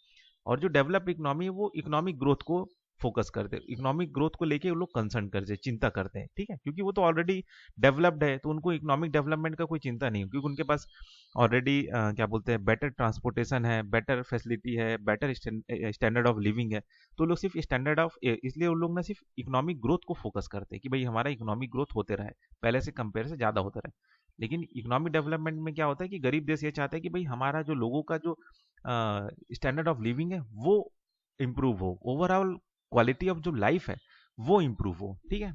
और जो डेवलप इकोनॉमी है वो इकोनॉमिक ग्रोथ को फोकस करते हैं, इकोनॉमिक ग्रोथ को लेके वो लोग कंसर्न करते हैं, चिंता करते हैं, ठीक है, क्योंकि वो तो ऑलरेडी डेवलप्ड है, तो उनको इकोनॉमिक डेवलपमेंट का कोई चिंता नहीं है, क्योंकि उनके पास ऑलरेडी क्या बोलते हैं, बेटर ट्रांसपोर्टेशन है, बेटर फैसिलिटी है, बेटर स्टैंडर्ड ऑफ लिविंग है। तो लोग सिर्फ स्टैंडर्ड ऑफ, इसलिए उन लोग ना सिर्फ इकोनॉमिक ग्रोथ को फोकस करते हैं कि भाई हमारा इकोनॉमिक ग्रोथ होते रहे, पहले से कंपेयर से ज़्यादा होता रहे। लेकिन इकोनॉमिक डेवलपमेंट में क्या होता है कि गरीब देश ये चाहता है कि भाई हमारा जो लोगों का जो स्टैंडर्ड ऑफ लिविंग है वो इम्प्रूव हो, ओवरऑल क्वालिटी ऑफ जो लाइफ है वो इम्प्रूव हो, ठीक है।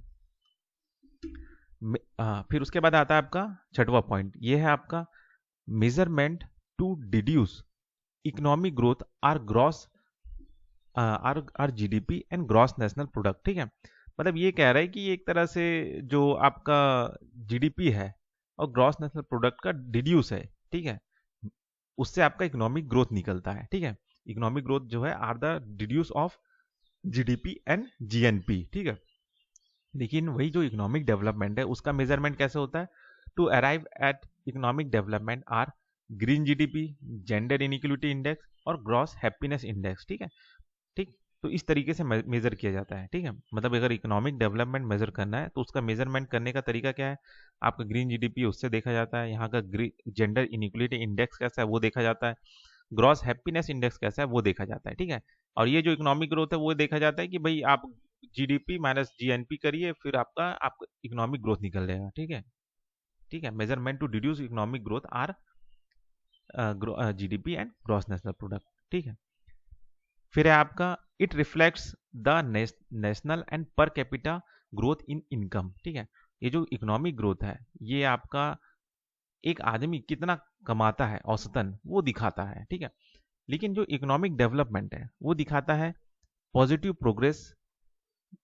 फिर उसके बाद आता है आपका छठवां पॉइंट, ये है आपका measurement to deduce economic growth are gross are GDP and gross national product, ठीक है। मतलब ये कह रहा है कि एक तरह से जो आपका जीडीपी है और ग्रॉस नेशनल प्रोडक्ट का डिड्यूस है, ठीक है, उससे आपका इकोनॉमिक ग्रोथ निकलता है, ठीक है। इकोनॉमिक ग्रोथ जो है are the deduce of GDP and GNP, ठीक है। लेकिन वही जो इकोनॉमिक डेवलपमेंट है उसका मेजरमेंट कैसे होता है, to arrive at economic development are green GDP, gender inequality index और ग्रॉस हैप्पीनेस इंडेक्स, ठीक है, ठीक। तो इस तरीके से मेजर किया जाता है, ठीक है। मतलब अगर इकोनॉमिक डेवलपमेंट मेजर करना है तो उसका मेजरमेंट करने का तरीका क्या है, आपका ग्रीन जीडीपी उससे देखा जाता है, यहाँ का जेंडर इनइक्वलिटी इंडेक्स कैसा है वो देखा जाता है, ग्रॉस हैप्पीनेस इंडेक्स कैसा है वो देखा जाता है, ठीक है। और ये जो इकोनॉमिक ग्रोथ है वो देखा जाता है कि भाई आप जीडीपी माइनस जीएनपी करिए, फिर आपका इकोनॉमिक ग्रोथ निकल जाएगा, ठीक है, ठीक है। Measurement to deduce economic growth are GDP and gross national product, ठीक है। फिर है आपका it reflects the national and per capita growth in income, ठीक है। ये जो इकोनॉमिक ग्रोथ है ये आपका एक आदमी कितना कमाता है औसतन वो दिखाता है, ठीक है। लेकिन जो इकोनॉमिक डेवलपमेंट है वो दिखाता है पॉजिटिव प्रोग्रेस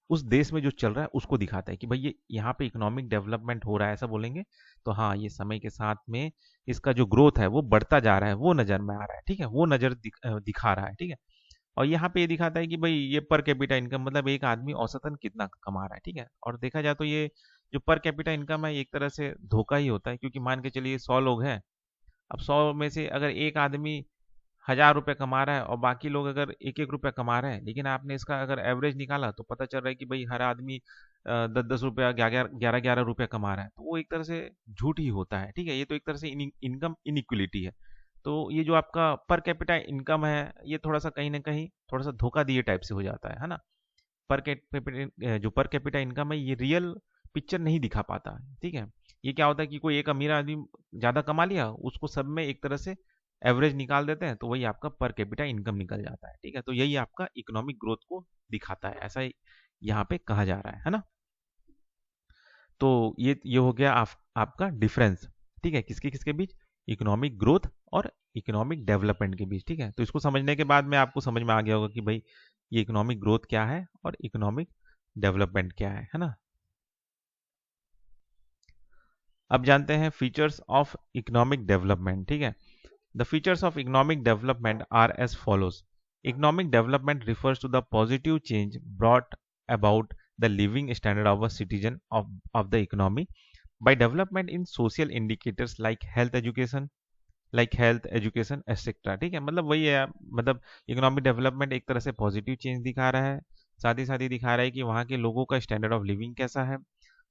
उस देश में जो चल रहा है उसको दिखाता है कि भाई ये यहाँ पे इकोनॉमिक डेवलपमेंट हो रहा है, ऐसा बोलेंगे तो हाँ ये समय के साथ में इसका जो ग्रोथ है वो बढ़ता जा रहा है, वो नजर में आ रहा है, ठीक है, वो नजर दिखा रहा है, ठीक है। और यहाँ पे ये दिखाता है कि भाई ये पर कैपिटा इनकम, मतलब एक आदमी औसतन कितना कमा रहा है, ठीक है। और देखा जाए तो ये जो पर कैपिटा इनकम है एक तरह से धोखा ही होता है, क्योंकि मान के चलिए 100 लोग हैं, अब 100 में से अगर एक आदमी 1000 रुपये कमा रहा है और बाकी लोग अगर एक एक रुपया कमा रहे हैं, लेकिन आपने इसका अगर एवरेज निकाला तो पता चल रहा है कि भाई हर आदमी 10-10 रुपया, 11-11 रुपया कमा रहा है, तो वो एक तरह से झूठ ही होता है, ठीक है। ये तो एक तरह से इनकम इनइक्वलिटी है। तो ये जो आपका पर कैपिटा इनकम है ये थोड़ा सा कहीं ना कहीं थोड़ा सा धोखा दिए टाइप से हो जाता है ना। पर कैपिटा जो पर कैपिटा इनकम है ये रियल पिक्चर नहीं दिखा पाता, ठीक है। ये क्या होता है कि कोई एक अमीर आदमी ज़्यादा कमा लिया, उसको सब में एक तरह से एवरेज निकाल देते हैं, तो वही आपका पर कैपिटा इनकम निकल जाता है, ठीक है। तो यही आपका इकोनॉमिक ग्रोथ को दिखाता है, ऐसा यहाँ पे कहा जा रहा है ना। तो ये हो गया आपका डिफरेंस, ठीक है, किसके किसके बीच, इकोनॉमिक ग्रोथ और इकोनॉमिक डेवलपमेंट के बीच, ठीक है। तो इसको समझने के बाद में आपको समझ में आ गया होगा कि भाई ये इकोनॉमिक ग्रोथ क्या है और इकोनॉमिक डेवलपमेंट क्या है ना। अब जानते हैं फीचर्स ऑफ इकोनॉमिक डेवलपमेंट, ठीक है। The features of economic development are as follows. Economic development refers to the positive change brought about the living standard of a citizen of the economy by development in social indicators like health education, etc. ठीक है, मतलब वही है, मतलब economic development एक तरह से positive change दिखा रहा है, साथ ही दिखा रहा है कि वहाँ के लोगों का स्टैंडर्ड ऑफ लिविंग कैसा है,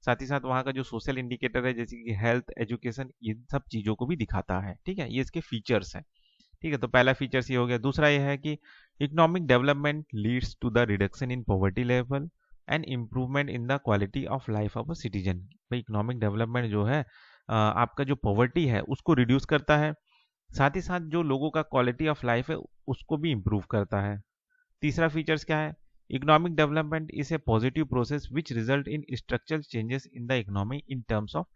साथ ही साथ वहाँ का जो सोशल इंडिकेटर है जैसे कि हेल्थ एजुकेशन, इन सब चीज़ों को भी दिखाता है, ठीक है। ये इसके फीचर्स हैं, ठीक है। तो पहला फीचर्स ये हो गया। दूसरा ये है कि economic development leads to the reduction in poverty level and improvement in the quality of life of a citizen. भाई इकोनॉमिक डेवलपमेंट जो है आपका जो पॉवर्टी है उसको रिड्यूस करता है, साथ ही साथ जो लोगों का क्वालिटी ऑफ लाइफ है उसको भी इम्प्रूव करता है। तीसरा फीचर्स क्या है, economic development is A positive process which result in structural changes in the economy in terms of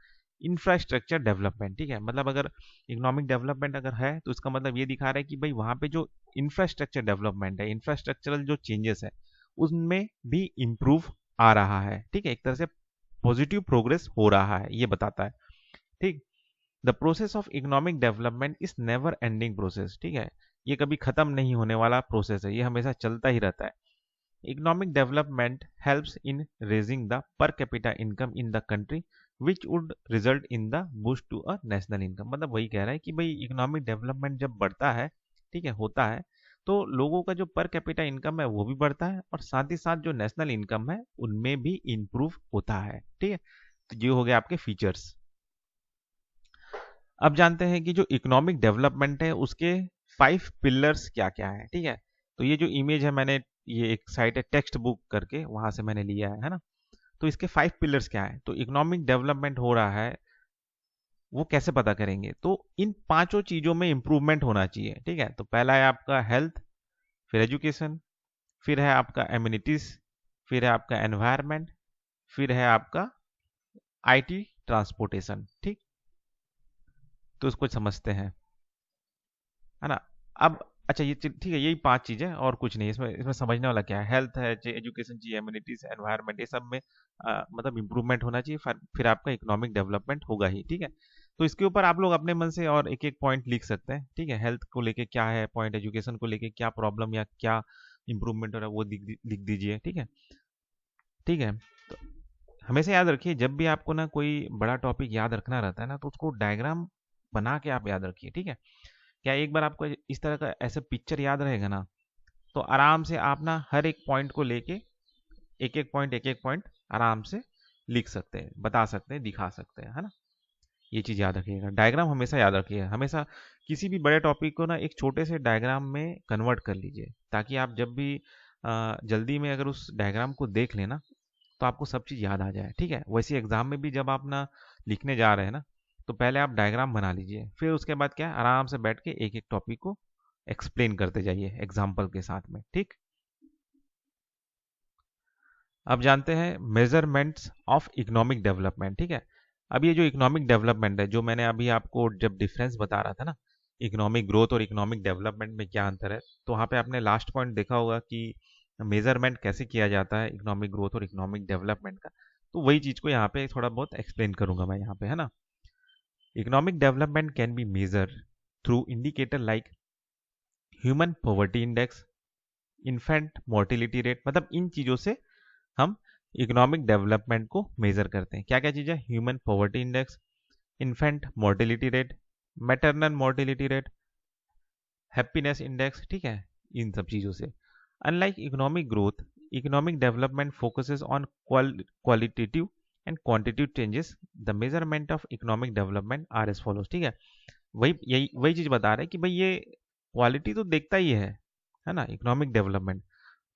infrastructure development, ठीक है। मतलब अगर इकोनॉमिक डेवलपमेंट अगर है तो इसका मतलब ये दिखा रहा है कि भाई वहाँ पे जो इंफ्रास्ट्रक्चर डेवलपमेंट है, इंफ्रास्ट्रक्चरल जो चेंजेस है उनमें भी इम्प्रूव आ रहा है, ठीक है। एक तरह से पॉजिटिव प्रोग्रेस हो रहा है, ये बताता है, ठीक। The process of economic development is never ending process, ठीक है। ये कभी खत्म नहीं होने वाला प्रोसेस है, ये हमेशा चलता ही रहता है। Economic development helps in raising the per capita income in the country which would result in the boost to a national income. मतलब वही कह रहा है कि भाई इकोनॉमिक डेवलपमेंट जब बढ़ता है, ठीक है, होता है, तो लोगों का जो पर कैपिटा इनकम है वो भी बढ़ता है और साथ ही साथ जो नेशनल इनकम है उनमें भी इंप्रूव होता है। ठीक है, तो ये हो गए आपके फीचर्स। अब जानते हैं कि जो इकोनॉमिक डेवलपमेंट है उसके 5 पिलर्स क्या क्या है। ठीक है, तो ये जो इमेज है, मैंने ये एक साइट है टेक्स्ट बुक करके, वहां से मैंने लिया है ना। तो इसके 5 पिलर्स क्या है, तो इकोनॉमिक डेवलपमेंट हो रहा है वो कैसे पता करेंगे, तो इन पांचों चीजों में इंप्रूवमेंट होना चाहिए। ठीक है, तो पहला है आपका हेल्थ, फिर एजुकेशन, फिर है आपका एम्यूनिटीज, फिर है आपका एनवायरनमेंट, फिर है आपका आईटी ट्रांसपोर्टेशन। ठीक, तो इसको समझते हैं, है ना। अब अच्छा, ये ठीक है, यही 5 चीजें और कुछ नहीं। इसमें इसमें समझने वाला क्या है, हेल्थ है, एजुकेशन चाहिए, एम्यूनिटीज, एनवायरनमेंट, ये सब में मतलब इंप्रूवमेंट होना चाहिए, फिर आपका इकोनॉमिक डेवलपमेंट होगा ही। ठीक है, तो इसके ऊपर आप लोग अपने मन से और एक एक पॉइंट लिख सकते हैं। ठीक है, हेल्थ को लेके क्या है पॉइंट, एजुकेशन को लेके क्या प्रॉब्लम या क्या इंप्रूवमेंट हो रहा है वो लिख दीजिए। ठीक है, ठीक है। तो हमेशा याद रखिए, जब भी आपको ना कोई बड़ा टॉपिक याद रखना रहता है ना, तो उसको डायग्राम बना के आप याद रखिए। ठीक है, क्या एक बार आपको इस तरह का ऐसे पिक्चर याद रहेगा ना, तो आराम से आप ना हर एक पॉइंट को लेके एक एक पॉइंट आराम से लिख सकते हैं, बता सकते हैं, दिखा सकते हैं, है ना। ये चीज याद रखिएगा, डायग्राम हमेशा याद रखिएगा। हमेशा किसी भी बड़े टॉपिक को ना एक छोटे से डायग्राम में कन्वर्ट कर लीजिए, ताकि आप जब भी जल्दी में अगर उस डायग्राम को देख लेना तो आपको सब चीज़ याद आ जाए। ठीक है, वैसे एग्जाम में भी जब आप ना लिखने जा रहे हैं ना, तो पहले आप डायग्राम बना लीजिए, फिर उसके बाद क्या है, आराम से बैठ के एक एक टॉपिक को एक्सप्लेन करते जाइए एग्जाम्पल के साथ में। ठीक, अब जानते हैं मेजरमेंट्स ऑफ इकोनॉमिक डेवलपमेंट। ठीक है, अब ये जो इकोनॉमिक डेवलपमेंट है, जो मैंने अभी आपको जब डिफरेंस बता रहा था ना, इकोनॉमिक ग्रोथ और इकोनॉमिक डेवलपमेंट में क्या अंतर है, तो वहाँ पे आपने लास्ट पॉइंट देखा होगा कि मेजरमेंट कैसे किया जाता है इकोनॉमिक ग्रोथ और इकोनॉमिक डेवलपमेंट का। तो वही चीज़ को यहाँ पे थोड़ा बहुत एक्सप्लेन करूंगा मैं यहाँ पे, है ना। Economic development can be measure through indicator like human poverty index, infant mortality rate, मतलब इन चीज़ों से हम इकोनॉमिक डेवलपमेंट को मेजर करते हैं। क्या क्या चीज़ है, human poverty index, infant mortality rate, maternal mortality rate, happiness index. ठीक है, इन सब चीज़ों से। Unlike economic growth, economic development focuses on qualitative and quantitative changes. The measurement of economic development are as follows. ठीक है, वही चीज़ बता रहे हैं कि भाई ये क्वालिटी तो देखता ही है ना, इकोनॉमिक डेवलपमेंट,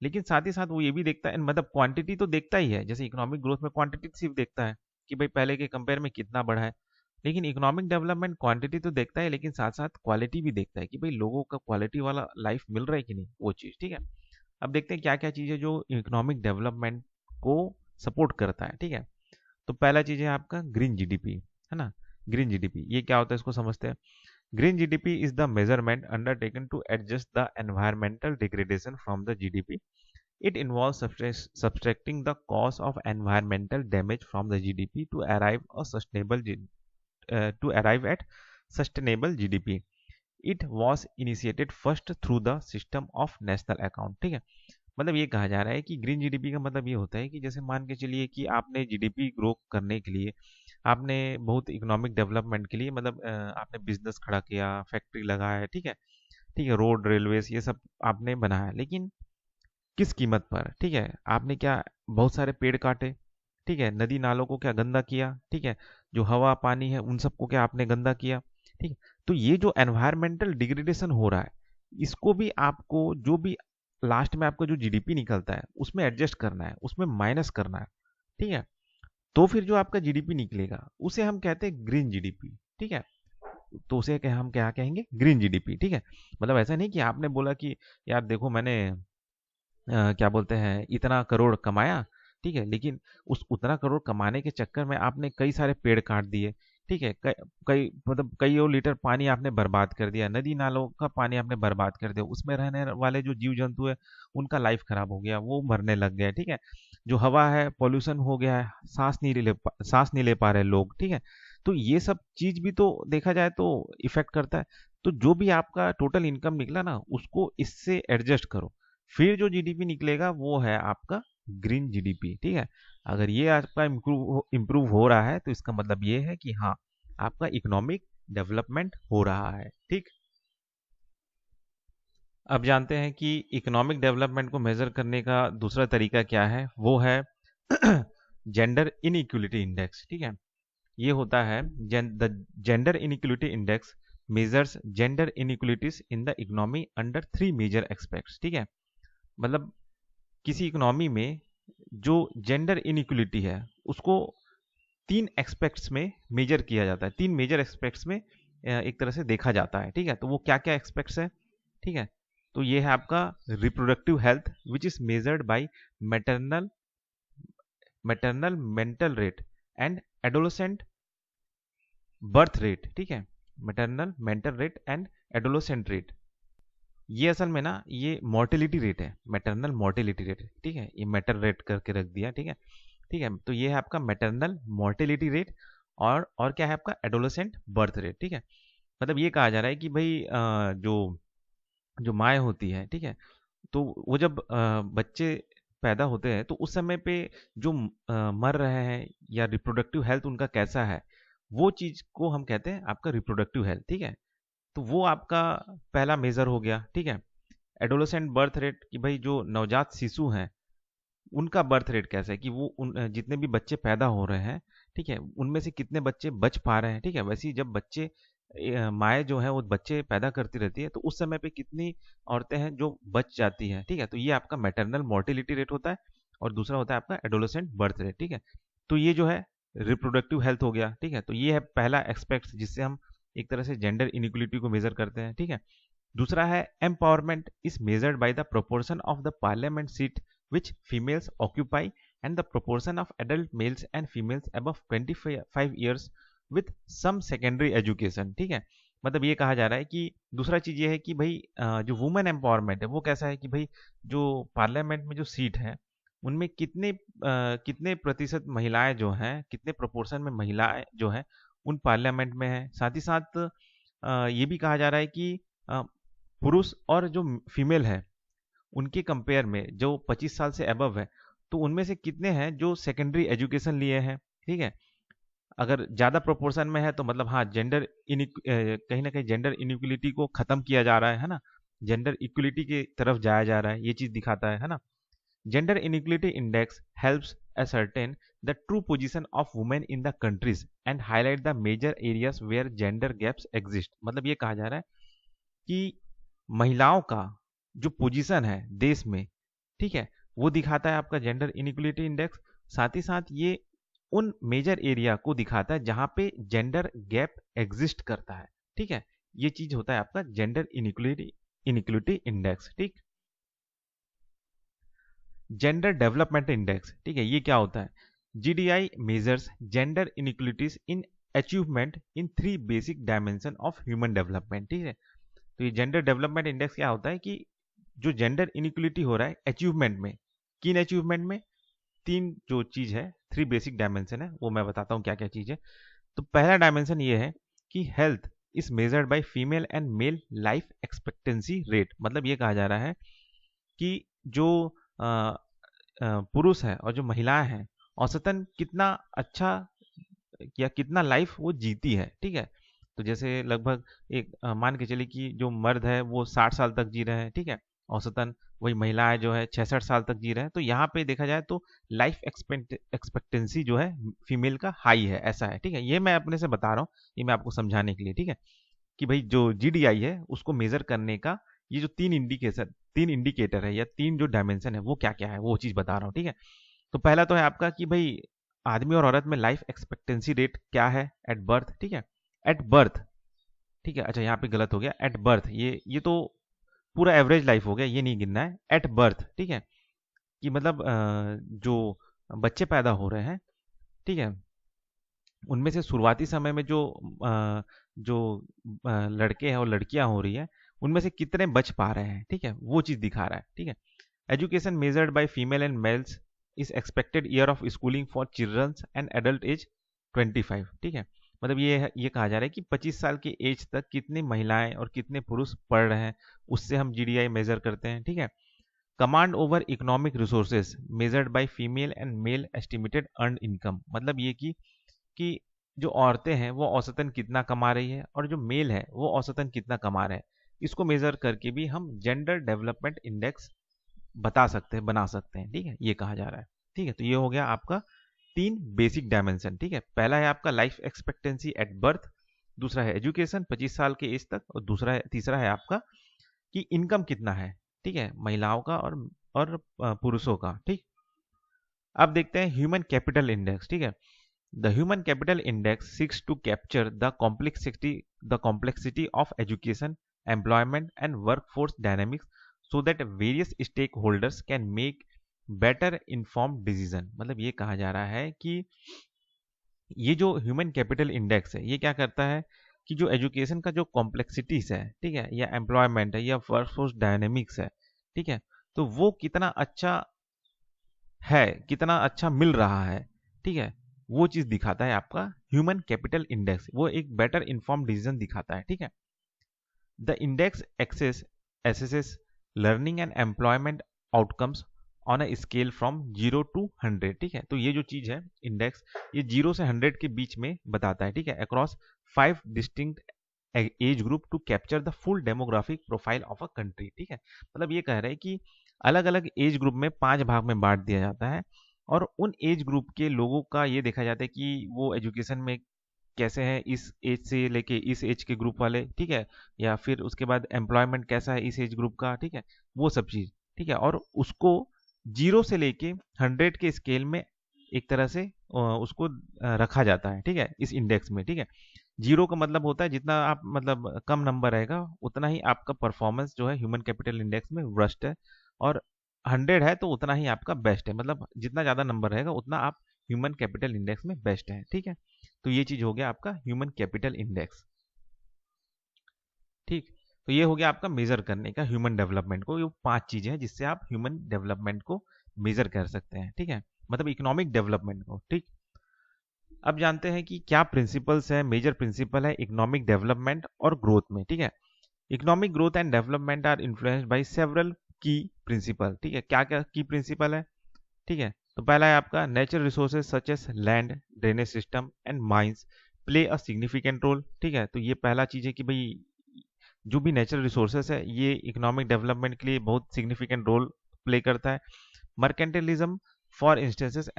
लेकिन साथ ही साथ वो ये भी देखता है, मतलब क्वांटिटी तो देखता ही है, जैसे इकोनॉमिक ग्रोथ में क्वांटिटी सिर्फ देखता है कि भाई पहले के कंपेयर में कितना बढ़ा है, लेकिन इकोनॉमिक डेवलपमेंट क्वांटिटी तो देखता है, लेकिन साथ साथ क्वालिटी भी देखता है कि भाई लोगों का क्वालिटी वाला लाइफ मिल रहा है कि नहीं, वो चीज़। ठीक है, अब देखते हैं क्या क्या चीज़ है जो इकोनॉमिक डेवलपमेंट को सपोर्ट करता है। ठीक है, तो पहला चीज़ है आपका ग्रीन जीडीपी, है ना। ग्रीन जीडीपी ये क्या होता है, इसको समझते हैं। Green GDP is the measurement undertaken to adjust the environmental degradation from the GDP. It involves subtracting the cause of environmental damage from the GDP to arrive at sustainable GDP. It was initiated first through the system of national account. ठीक है, मतलब ये कहा जा रहा है कि green GDP का मतलब ये होता है कि जैसे मान के चलिए कि आपने जीडीपी ग्रो करने के लिए, आपने बहुत इकोनॉमिक डेवलपमेंट के लिए, मतलब आपने बिजनेस खड़ा किया, फैक्ट्री लगाया, ठीक है, ठीक है, रोड रेलवेज ये सब आपने बनाया, लेकिन किस कीमत पर। ठीक है, आपने क्या बहुत सारे पेड़ काटे, ठीक है, नदी नालों को क्या गंदा किया, ठीक है, जो हवा पानी है उन सबको क्या आपने गंदा किया। ठीक है, तो ये जो एनवायरमेंटल डिग्रेडेशन हो रहा है, इसको भी आपको जो भी लास्ट में आपका जो जीडीपी निकलता है उसमें एडजस्ट करना है, उसमें माइनस करना है। ठीक है, तो फिर जो आपका जीडीपी निकलेगा उसे हम कहते हैं ग्रीन जीडीपी। ठीक है, तो उसे हम क्या कहेंगे, ग्रीन जीडीपी। ठीक है, मतलब ऐसा नहीं कि आपने बोला कि यार देखो मैंने क्या बोलते हैं इतना करोड़ कमाया, ठीक है, लेकिन उस उतना करोड़ कमाने के चक्कर में आपने कई सारे पेड़ काट दिए, ठीक है, कई मतलब कई और लीटर पानी आपने बर्बाद कर दिया, नदी नालों का पानी आपने बर्बाद कर दिया, उसमें रहने वाले जो जीव जंतु है उनका लाइफ खराब हो गया, वो मरने लग गए। ठीक है, जो हवा है पॉल्यूशन हो गया है, सांस नहीं ले पा रहे लोग। ठीक है, तो ये सब चीज भी तो देखा जाए तो इफेक्ट करता है। तो जो भी आपका टोटल इनकम निकला ना उसको इससे एडजस्ट करो, फिर जो जीडीपी निकलेगा वो है आपका ग्रीन जीडीपी। ठीक है, अगर ये आपका इम्प्रूव हो रहा है तो इसका मतलब ये है कि हाँ आपका इकोनॉमिक डेवलपमेंट हो रहा है। ठीक, अब जानते हैं कि इकोनॉमिक डेवलपमेंट को मेजर करने का दूसरा तरीका क्या है, वो है जेंडर इनइक्वलिटी इंडेक्स। ठीक है, ये होता है the gender inequality index measures gender inequalities in the economy under three major aspects. ठीक है, मतलब किसी इकोनॉमी में जो जेंडर इनइक्वलिटी है उसको तीन एक्सपेक्ट्स में मेजर किया जाता है, तीन मेजर एक्सपेक्ट्स में एक तरह से देखा जाता है। ठीक है, तो वो क्या क्या एक्सपेक्ट्स है? ठीक है, तो ये है आपका reproductive health which is measured bye maternal maternal mental rate and adolescent birth rate. ठीक है, maternal mental rate and adolescent rate, ये असल में ना ये मोर्टेलिटी रेट है, मैटरनल मोर्टेलिटी रेट। ठीक है, ये मैटर रेट करके रख दिया। ठीक है, ठीक है, तो ये है आपका मैटरनल मोर्टेलिटी रेट और क्या है आपका एडोलेसेंट बर्थ रेट। ठीक है, मतलब ये कहा जा रहा है कि भाई जो जो माएँ होती हैं, ठीक है, तो वो जब बच्चे पैदा होते हैं तो उस समय पे जो मर रहे हैं या रिप्रोडक्टिव हेल्थ उनका कैसा है, वो चीज़ को हम कहते हैं आपका रिप्रोडक्टिव हेल्थ। ठीक है, तो वो आपका पहला मेजर हो गया। ठीक है, एडोलेसेंट बर्थ रेट कि भाई जो नवजात शिशु हैं उनका बर्थ रेट कैसा है, कि वो जितने भी बच्चे पैदा हो रहे हैं, ठीक है, उनमें से कितने बच्चे बच पा रहे हैं। ठीक है, वैसे ही जब बच्चे माएँ जो है वो बच्चे पैदा करती रहती है तो उस समय पे कितनी औरतें हैं जो बच जाती हैं। ठीक है, तो ये आपका मैटरनल मोर्टेलिटी रेट होता है और दूसरा होता है आपका एडोलेसेंट बर्थ रेट। ठीक है, तो ये जो है रिप्रोडक्टिव हेल्थ हो गया। ठीक है, तो ये है पहला एस्पेक्ट जिससे हम एक तरह से जेंडर इनइक्वलिटी को मेजर करते हैं। ठीक है, दूसरा है empowerment is measured by the proportion of the parliament seat which females occupy and the proportion of adult males and females above 25 years with some secondary education। ठीक है, मतलब ये कहा जा रहा है कि दूसरा चीज ये है कि भाई जो वुमेन एम्पावरमेंट है वो कैसा है कि भाई जो पार्लियामेंट में जो सीट है उनमें कितने प्रतिशत महिलाएं जो हैं, कितने प्रोपोर्शन में महिलाएं जो हैं उन पार्लियामेंट में है। साथ ही साथ ये भी कहा जा रहा है कि पुरुष और जो फीमेल है उनके कंपेयर में जो 25 साल से अबव है तो उनमें से कितने हैं जो सेकेंडरी एजुकेशन लिए हैं। ठीक है, अगर ज़्यादा प्रोपोर्शन में है तो मतलब हाँ जेंडर कहीं ना कहीं जेंडर इनइक्वलिटी को ख़त्म किया जा रहा है ना, जेंडर इक्वलिटी की तरफ जाया जा रहा है, ये चीज़ दिखाता है ना। Gender inequality index helps ascertain the true position of women in the countries and highlight the major areas where gender gaps exist। मतलब ये कहा जा रहा है कि महिलाओं का जो पोजीशन है देश में, ठीक है, वो दिखाता है आपका जेंडर इनइक्वलिटी इंडेक्स। साथ ही साथ ये उन मेजर एरिया को दिखाता है जहां पे जेंडर गैप एग्जिस्ट करता है। ठीक है, ये चीज होता है आपका जेंडर इनइक्वलिटी इंडेक्स। ठीक, जेंडर डेवलपमेंट इंडेक्स, ठीक है, ये क्या होता है? GDI measures gender inequalities in achievement in three basic dimension of human development. ठीक है, तो ये जेंडर डेवलपमेंट इंडेक्स क्या होता है कि जो जेंडर इनइक्वलिटी हो रहा है अचीवमेंट में, किन अचीवमेंट में? तीन जो चीज है, थ्री बेसिक डायमेंशन है, वो मैं बताता हूँ क्या क्या चीज है। तो पहला डायमेंशन ये है कि health is measured by female and male life expectancy rate. मतलब ये कहा जा रहा है कि जो पुरुष है और जो महिलाएं हैं औसतन कितना अच्छा या कितना लाइफ वो जीती है। ठीक है, तो जैसे लगभग एक मान के चलिए कि जो मर्द है वो 60 साल तक जी रहे हैं, ठीक है, औसतन, वही महिलाएं जो है 66 साल तक जी रहे हैं। तो यहाँ पे देखा जाए तो लाइफ एक्सपेक्टेंसी जो है फीमेल का हाई है, ऐसा है। ठीक है, ये मैं अपने से बता रहा हूँ, ये मैं आपको समझाने के लिए। ठीक है, कि भाई जो जीडीआई है उसको मेजर करने का ये जो तीन इंडिकेटर है या तीन जो डायमेंशन है वो क्या क्या है वो चीज बता रहा हूँ। ठीक है, तो पहला तो है आपका कि भाई आदमी और औरत में लाइफ एक्सपेक्टेंसी रेट क्या है एट बर्थ। ठीक है, एट बर्थ, ठीक है, अच्छा यहाँ पे गलत हो गया, एट बर्थ, ये तो पूरा एवरेज लाइफ हो गया, ये नहीं गिनना है, एट बर्थ। ठीक है, कि मतलब जो बच्चे पैदा हो रहे हैं, ठीक है, उनमें से शुरुआती समय में जो लड़के हैं और लड़कियां हो रही है उनमें से कितने बच पा रहे हैं, ठीक है, वो चीज दिखा रहा है। ठीक है, education measured by female and males is expected year of schooling for childrens and adult age 25। ठीक है, मतलब ये कहा जा रहा है कि 25 साल की एज तक कितनी महिलाएं और कितने पुरुष पढ़ रहे हैं, उससे हम जीडीआई मेजर करते हैं। ठीक है, command over economic resources measured by female and male estimated earn income. मतलब ये कि जो औरतें हैं वो औसतन कितना कमा रही है और जो मेल है वो औसतन कितना कमा रहे हैं। इसको मेजर करके भी हम जेंडर डेवलपमेंट इंडेक्स बता सकते हैं, बना सकते हैं। ठीक है, ये कहा जा रहा है। ठीक है, तो ये हो गया आपका 3 बेसिक डायमेंशन। ठीक है, पहला है आपका लाइफ एक्सपेक्टेंसी एट बर्थ, दूसरा है एजुकेशन 25 साल के एज तक, और तीसरा है आपका कि इनकम कितना है। ठीक है, महिलाओं का और पुरुषों का। ठीक, अब देखते हैं ह्यूमन कैपिटल इंडेक्स। ठीक है, the human capital index seeks to capture the complexity of education, employment and workforce dynamics so that various stake holders can make better informed decision. मतलब ये कहा जा रहा है कि ये जो ह्यूमन कैपिटल इंडेक्स है, ये क्या करता है कि जो एजुकेशन का जो कॉम्प्लेक्सिटीज है, ठीक है, या एम्प्लॉयमेंट है, या वर्कफोर्स डायनेमिक्स है, ठीक है, तो वो कितना अच्छा है, कितना अच्छा मिल रहा है, ठीक है, वो चीज दिखाता है आपका ह्यूमन कैपिटल इंडेक्स। वो एक बेटर इन्फॉर्म डिसीजन दिखाता है। ठीक है, the index assesses learning and employment outcomes on a scale from 0 to 100। ठीक है, तो ये जो चीज है इंडेक्स, ये 0 से 100 के बीच में बताता है। ठीक है, across 5 distinct age group to capture the full demographic profile of a country. ठीक है, मतलब ये कह रहे हैं कि अलग अलग एज ग्रुप में 5 भाग में बांट दिया जाता है, और उन एज ग्रुप के लोगों का ये देखा जाता है कि वो एजुकेशन में कैसे हैं, इस एज से लेके इस एज के ग्रुप वाले। ठीक है, या फिर उसके बाद एम्प्लॉयमेंट कैसा है इस एज ग्रुप का। ठीक है, वो सब चीज। ठीक है, और उसको 0 से लेके 100 के स्केल में एक तरह से उसको रखा जाता है। ठीक है, इस इंडेक्स में। ठीक है, 0 का मतलब होता है जितना आप मतलब कम नंबर रहेगा उतना ही आपका परफॉर्मेंस जो है ह्यूमन कैपिटल इंडेक्स में वर्स्ट है, और 100 है तो उतना ही आपका बेस्ट है। मतलब जितना ज्यादा नंबर रहेगा उतना आप ह्यूमन कैपिटल इंडेक्स में बेस्ट है। ठीक है, तो ये चीज हो गया आपका ह्यूमन कैपिटल इंडेक्स। ठीक, तो ये हो गया आपका मेजर करने का ह्यूमन डेवलपमेंट को। ये 5 चीजें हैं जिससे आप ह्यूमन डेवलपमेंट को मेजर कर सकते हैं। ठीक है, मतलब इकोनॉमिक डेवलपमेंट को। ठीक, अब जानते हैं कि क्या प्रिंसिपल्स है, मेजर प्रिंसिपल है इकोनॉमिक डेवलपमेंट और ग्रोथ में। ठीक है, economic growth and development are influenced by several key principle. ठीक है, क्या क्या की प्रिंसिपल है। ठीक है, तो पहला है आपका natural resources such as land, drainage system and mines play a significant role. ठीक है, तो ये पहला चीज है कि भाई जो भी नेचुरल रिसोर्सेज है ये इकोनॉमिक डेवलपमेंट के लिए बहुत सिग्निफिकेंट रोल प्ले करता है। Mercantilism for instances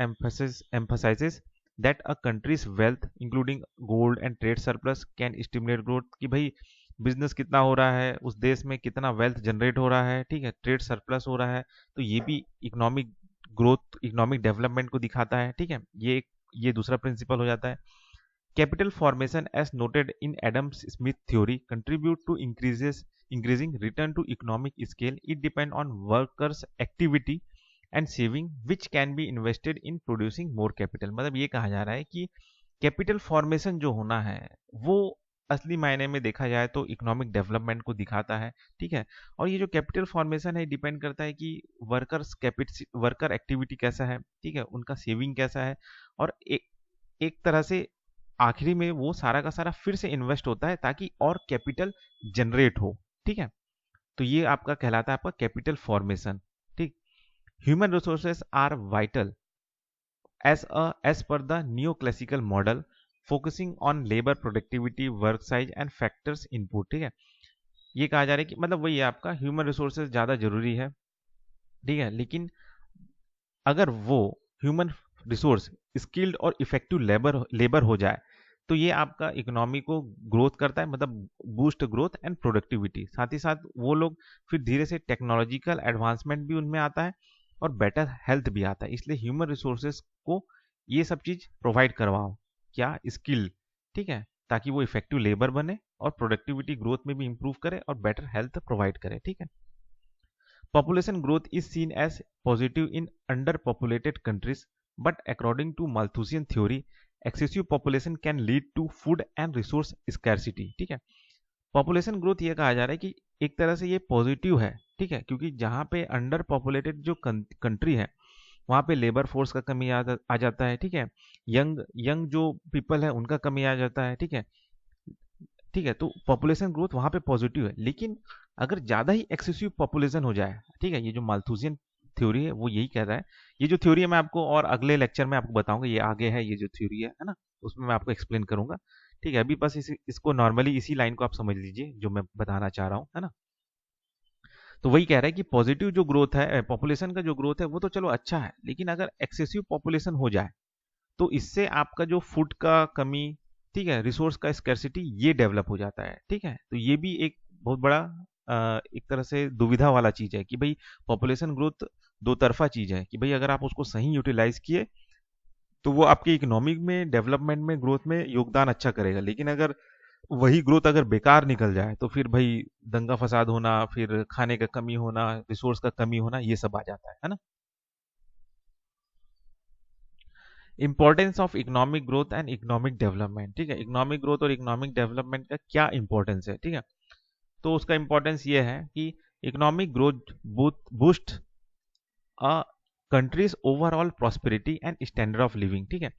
emphasizes that a country's wealth including gold and trade surplus can stimulate growth। कि भाई बिजनेस कितना हो रहा है, उस देश में कितना वेल्थ जनरेट हो रहा है, ठीक है, ट्रेड सरप्लस हो रहा है, तो ये भी इकोनॉमिक ग्रोथ, इकोनॉमिक डेवलपमेंट को दिखाता है। ठीक है, ये दूसरा प्रिंसिपल हो जाता है। Capital formation as noted in Adams Smith theory contribute to increasing return to economic scale. It depend on workers activity and saving which can be invested in producing more capital. मतलब ये कहा जा रहा है कि कैपिटल फॉर्मेशन जो होना है वो असली मायने में देखा जाए तो इकोनॉमिक डेवलपमेंट को दिखाता है। ठीक है, और ये जो कैपिटल फॉर्मेशन है डिपेंड करता है कि वर्कर एक्टिविटी कैसा है, ठीक है, उनका सेविंग कैसा है, और एक तरह से आखिरी में वो सारा का सारा फिर से इन्वेस्ट होता है ताकि और कैपिटल जनरेट हो। ठीक है, तो ये आपका कहलाता है आपका कैपिटल फॉर्मेशन। ठीक, human resources are vital as per the neoclassical model focusing on labor productivity, work size and factors input। ठीक है, ये कहा जा रहा है कि मतलब वही है आपका ह्यूमन रिसोर्सेज ज़्यादा जरूरी है। ठीक है, लेकिन अगर वो ह्यूमन रिसोर्स स्किल्ड और इफेक्टिव लेबर हो जाए तो ये आपका इकोनॉमी को ग्रोथ करता है, मतलब बूस्ट ग्रोथ एंड प्रोडक्टिविटी। साथ ही साथ वो लोग फिर धीरे से टेक्नोलॉजिकल एडवांसमेंट भी उनमें आता है और बेटर हेल्थ भी आता है। इसलिए ह्यूमन रिसोर्सेज को ये सब चीज प्रोवाइड करवाओ, क्या स्किल, ठीक है, ताकि वो इफेक्टिव लेबर बने और प्रोडक्टिविटी ग्रोथ में भी इंप्रूव करे और बेटर हेल्थ प्रोवाइड करे। ठीक है, population growth is seen as positive in underpopulated countries, but according to Malthusian theory, excessive population can lead to food and resource scarcity। ठीक है, पॉपुलेशन ग्रोथ ये कहा जा रहा है कि एक तरह से ये पॉजिटिव है। ठीक है, क्योंकि जहाँ पे अंडर पॉपुलेटेड जो कंट्री है वहाँ पे लेबर फोर्स का कमी आ जाता है। ठीक है, यंग यंग जो पीपल है उनका कमी आ जाता है। ठीक है, ठीक है, तो पॉपुलेशन ग्रोथ वहां पे पॉजिटिव है। लेकिन अगर ज्यादा ही एक्सेसिव पॉपुलेशन हो जाए, ठीक है, ये जो माल्थुसियन थ्योरी है वो यही कह रहा है। ये जो थ्योरी है मैं आपको और अगले लेक्चर में आपको बताऊंगा, ये आगे है ये जो थ्योरी है ना, उसमें मैं आपको एक्सप्लेन करूंगा। ठीक है, अभी बस इसको नॉर्मली इसी लाइन को आप समझ लीजिए जो मैं बताना चाह रहा हूँ, है ना। तो वही कह रहा है कि पॉजिटिव जो ग्रोथ है, पॉपुलेशन का जो ग्रोथ है वो तो चलो अच्छा है, लेकिन अगर एक्सेसिव पॉपुलेशन हो जाए तो इससे आपका जो फूड का कमी, ठीक है, रिसोर्स का स्कैर्सिटी, ये डेवलप हो जाता है। ठीक है, तो ये भी एक बहुत बड़ा एक तरह से दुविधा वाला चीज है कि भाई पॉपुलेशन ग्रोथ दो तरफा चीज है कि भाई अगर आप उसको सही यूटिलाइज किए तो वो आपकी इकोनॉमिक में, डेवलपमेंट में, ग्रोथ में योगदान अच्छा करेगा, लेकिन अगर वही ग्रोथ अगर बेकार निकल जाए तो फिर भाई दंगा फसाद होना, फिर खाने का कमी होना, रिसोर्स का कमी होना, ये सब आ जाता है ना। Importance of economic growth and economic development. ठीक है, इकोनॉमिक ग्रोथ और इकोनॉमिक डेवलपमेंट का क्या इंपॉर्टेंस है। ठीक है, तो उसका इंपॉर्टेंस ये है कि economic growth boost a countries overall prosperity and standard of living. ठीक है,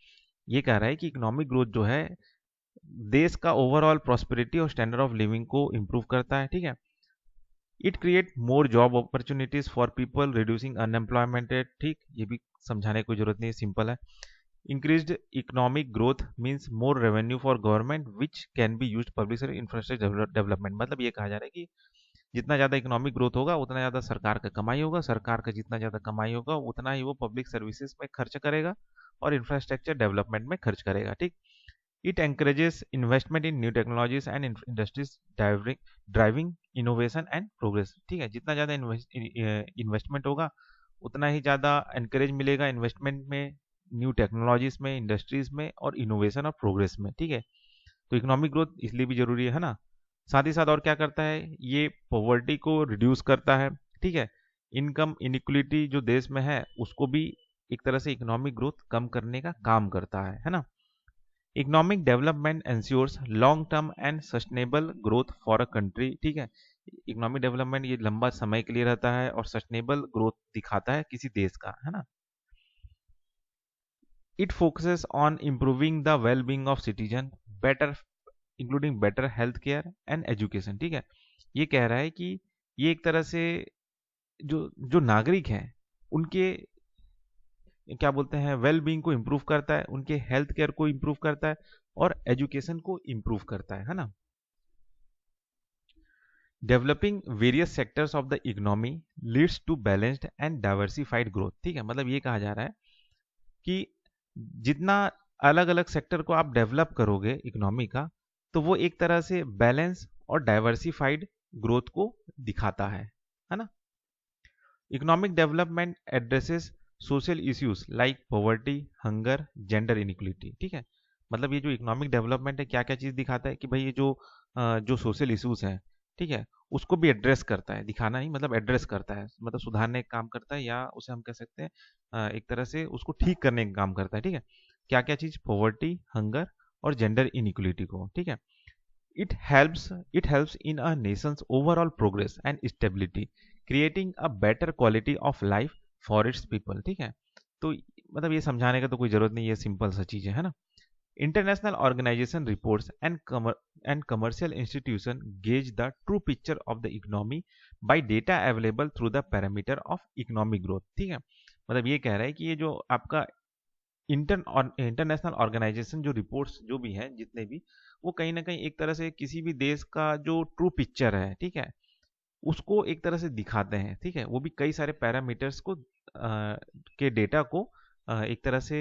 ये कह रहा है कि इकोनॉमिक ग्रोथ जो है देश का ओवरऑल प्रॉस्पेरिटी और स्टैंडर्ड ऑफ लिविंग को इंप्रूव करता है। ठीक है, it create more job opportunities for people, reducing unemployment rate. ठीक, ये भी समझाने की कोई जरूरत नहीं, सिंपल है। Increased economic growth means more revenue for government which can be used public sector infrastructure development। मतलब ये कहा जा रहा है कि जितना ज़्यादा इकोनॉमिक ग्रोथ होगा उतना ज़्यादा सरकार का कमाई होगा, सरकार का जितना ज़्यादा कमाई होगा उतना ही वो पब्लिक सर्विसेज में खर्च करेगा और इंफ्रास्ट्रक्चर डेवलपमेंट में खर्च करेगा। ठीक, it encourages investment in new technologies and industries, driving innovation and progress. ठीक है, जितना ज़्यादा इन्वेस्टमेंट होगा उतना ही ज़्यादा एनकरेज मिलेगा इन्वेस्टमेंट में, न्यू टेक्नोलॉजीज में, इंडस्ट्रीज में और इनोवेशन और प्रोग्रेस में। ठीक है, तो इकोनॉमिक ग्रोथ इसलिए भी जरूरी है ना। साथ ही साथ और क्या करता है, ये पॉवर्टी को रिड्यूस करता है। ठीक है, इनकम इनइक्वलिटी जो देश में है उसको भी एक तरह से इकोनॉमिक ग्रोथ कम करने का काम करता है ना। Economic development ensures long term and sustainable growth for a country. ठीक है, इकोनॉमिक डेवलपमेंट ये लंबा समय के लिए रहता है और सस्टेनेबल ग्रोथ दिखाता है किसी देश का, है ना। It focuses on improving the well-being of citizen, better including better health care and education। ठीक है, ये कह रहा है कि ये एक तरह से जो जो नागरिक हैं उनके क्या बोलते हैं वेल बीइंग को इम्प्रूव करता है, उनके हेल्थ केयर को इम्प्रूव करता है और एजुकेशन को इम्प्रूव करता है ना। Developing various sectors of the economy leads to balanced and diversified growth. ठीक है, मतलब ये कहा जा रहा है कि जितना अलग अलग सेक्टर को आप डेवलप करोगे इकोनॉमी का, तो वो एक तरह से बैलेंस और डाइवर्सिफाइड ग्रोथ को दिखाता है ना। Economic development addresses social issues like poverty, hunger, gender inequality. ठीक है, मतलब ये जो इकोनॉमिक डेवलपमेंट है क्या क्या चीज दिखाता है कि भाई ये जो सोशल इश्यूज हैं, ठीक है, उसको भी एड्रेस करता है, दिखाना नहीं मतलब एड्रेस करता है, मतलब सुधारने का काम करता है, या उसे हम कह सकते हैं एक तरह से उसको ठीक करने का काम करता है। ठीक है, क्या क्या चीज, पॉवर्टी, हंगर और जेंडर इनइक्वलिटी को। ठीक है, it helps in a nation's overall progress and stability, creating a better quality of life for its people। ठीक है, तो मतलब ये समझाने का तो कोई जरूरत नहीं, ये सिंपल सा चीज है ना। International organization reports and commercial institution gauge the true picture of the economy by data available through the parameter of economic growth. ठीक है, मतलब ये कह रहा है कि ये जो आपका इंटरनेशनल ऑर्गेनाइजेशन जो रिपोर्ट्स जो भी हैं जितने भी, वो कहीं ना कहीं एक तरह से किसी भी देश का जो ट्रू पिक्चर है, ठीक है, उसको एक तरह से दिखाते हैं। ठीक है, वो भी कई सारे पैरामीटर्स को के डेटा को एक तरह से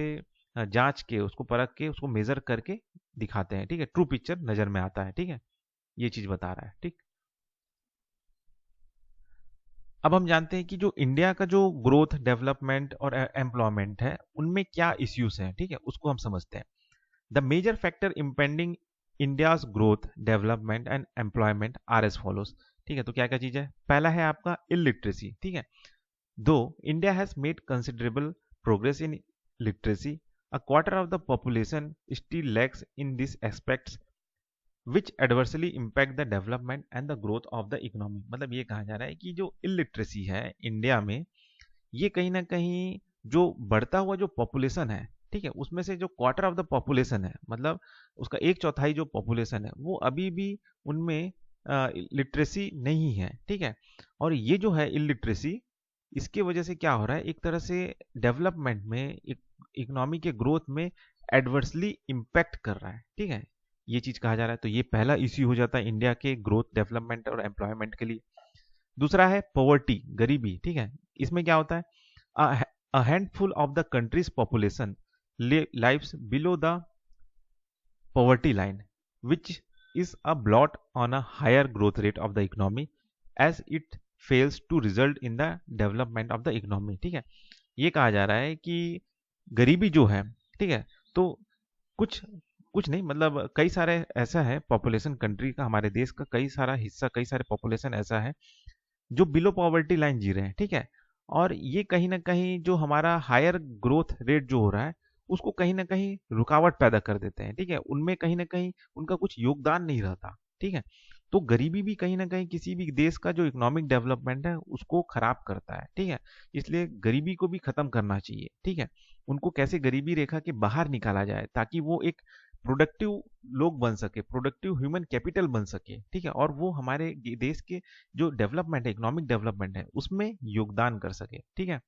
जांच के, उसको परख के, उसको मेजर करके दिखाते हैं। ठीक है, ट्रू पिक्चर नजर में आता है। ठीक है, ये चीज बता रहा है। ठीक, अब हम जानते हैं कि जो इंडिया का जो ग्रोथ, डेवलपमेंट और एम्प्लॉयमेंट है उनमें क्या इश्यूज हैं। ठीक है, उसको हम समझते हैं। The major factor impending India's growth, development and employment are as follows. ठीक है, तो क्या क्या चीज है, पहला है आपका इलिटरेसी। ठीक है, दो India has made considerable progress in literacy, a quarter of the population still lacks in these aspects which adversely impact the development and the growth of the economy। मतलब ये कहा जा रहा है कि जो इलिटरेसी है इंडिया में, ये कहीं ना कहीं जो बढ़ता हुआ जो पॉपुलेशन है, ठीक है, उसमें से जो क्वार्टर ऑफ द पॉपुलेशन है, मतलब उसका एक चौथाई जो पॉपुलेशन है, वो अभी भी उनमें लिटरेसी नहीं है। ठीक है, और ये जो है इलिटरेसी, इसके वजह से क्या हो रहा है, एक तरह से डेवलपमेंट में, इकोनॉमी के ग्रोथ में एडवर्सली इम्पैक्ट कर रहा है। ठीक है, ये चीज कहा जा रहा है। तो ये पहला इश्यू हो जाता है इंडिया के ग्रोथ, डेवलपमेंट और एम्प्लॉयमेंट के लिए। दूसरा है पॉवर्टी, गरीबी, ठीक है। इसमें क्या होता है, a handful of the country's population lives below the poverty line, which is a blot on a higher growth rate of the economy as it fails to result in the development of the economy, ठीक है। ये कहा जा रहा है कि गरीबी जो है, ठीक है, तो कुछ कुछ नहीं, मतलब कई सारे ऐसा है पॉपुलेशन कंट्री का, हमारे देश का कई सारा हिस्सा, कई सारे पॉपुलेशन ऐसा है जो बिलो पॉवर्टी लाइन जी रहे हैं, ठीक है। और ये कहीं ना कहीं जो हमारा हायर ग्रोथ रेट जो हो रहा है उसको कहीं ना कहीं रुकावट पैदा कर देते हैं, ठीक है। उनमें कहीं ना कहीं उनका कुछ योगदान नहीं रहता, ठीक है। तो गरीबी भी कहीं ना कहीं किसी भी देश का जो इकोनॉमिक डेवलपमेंट है उसको खराब करता है, ठीक है। इसलिए गरीबी को भी खत्म करना चाहिए, ठीक है। उनको कैसे गरीबी रेखा के बाहर निकाला जाए ताकि वो एक प्रोडक्टिव लोग बन सके, प्रोडक्टिव ह्यूमन कैपिटल बन सके, ठीक है। और वो हमारे देश के जो डेवलपमेंट है, इकोनॉमिक डेवलपमेंट है, उसमें योगदान कर सके, ठीक है।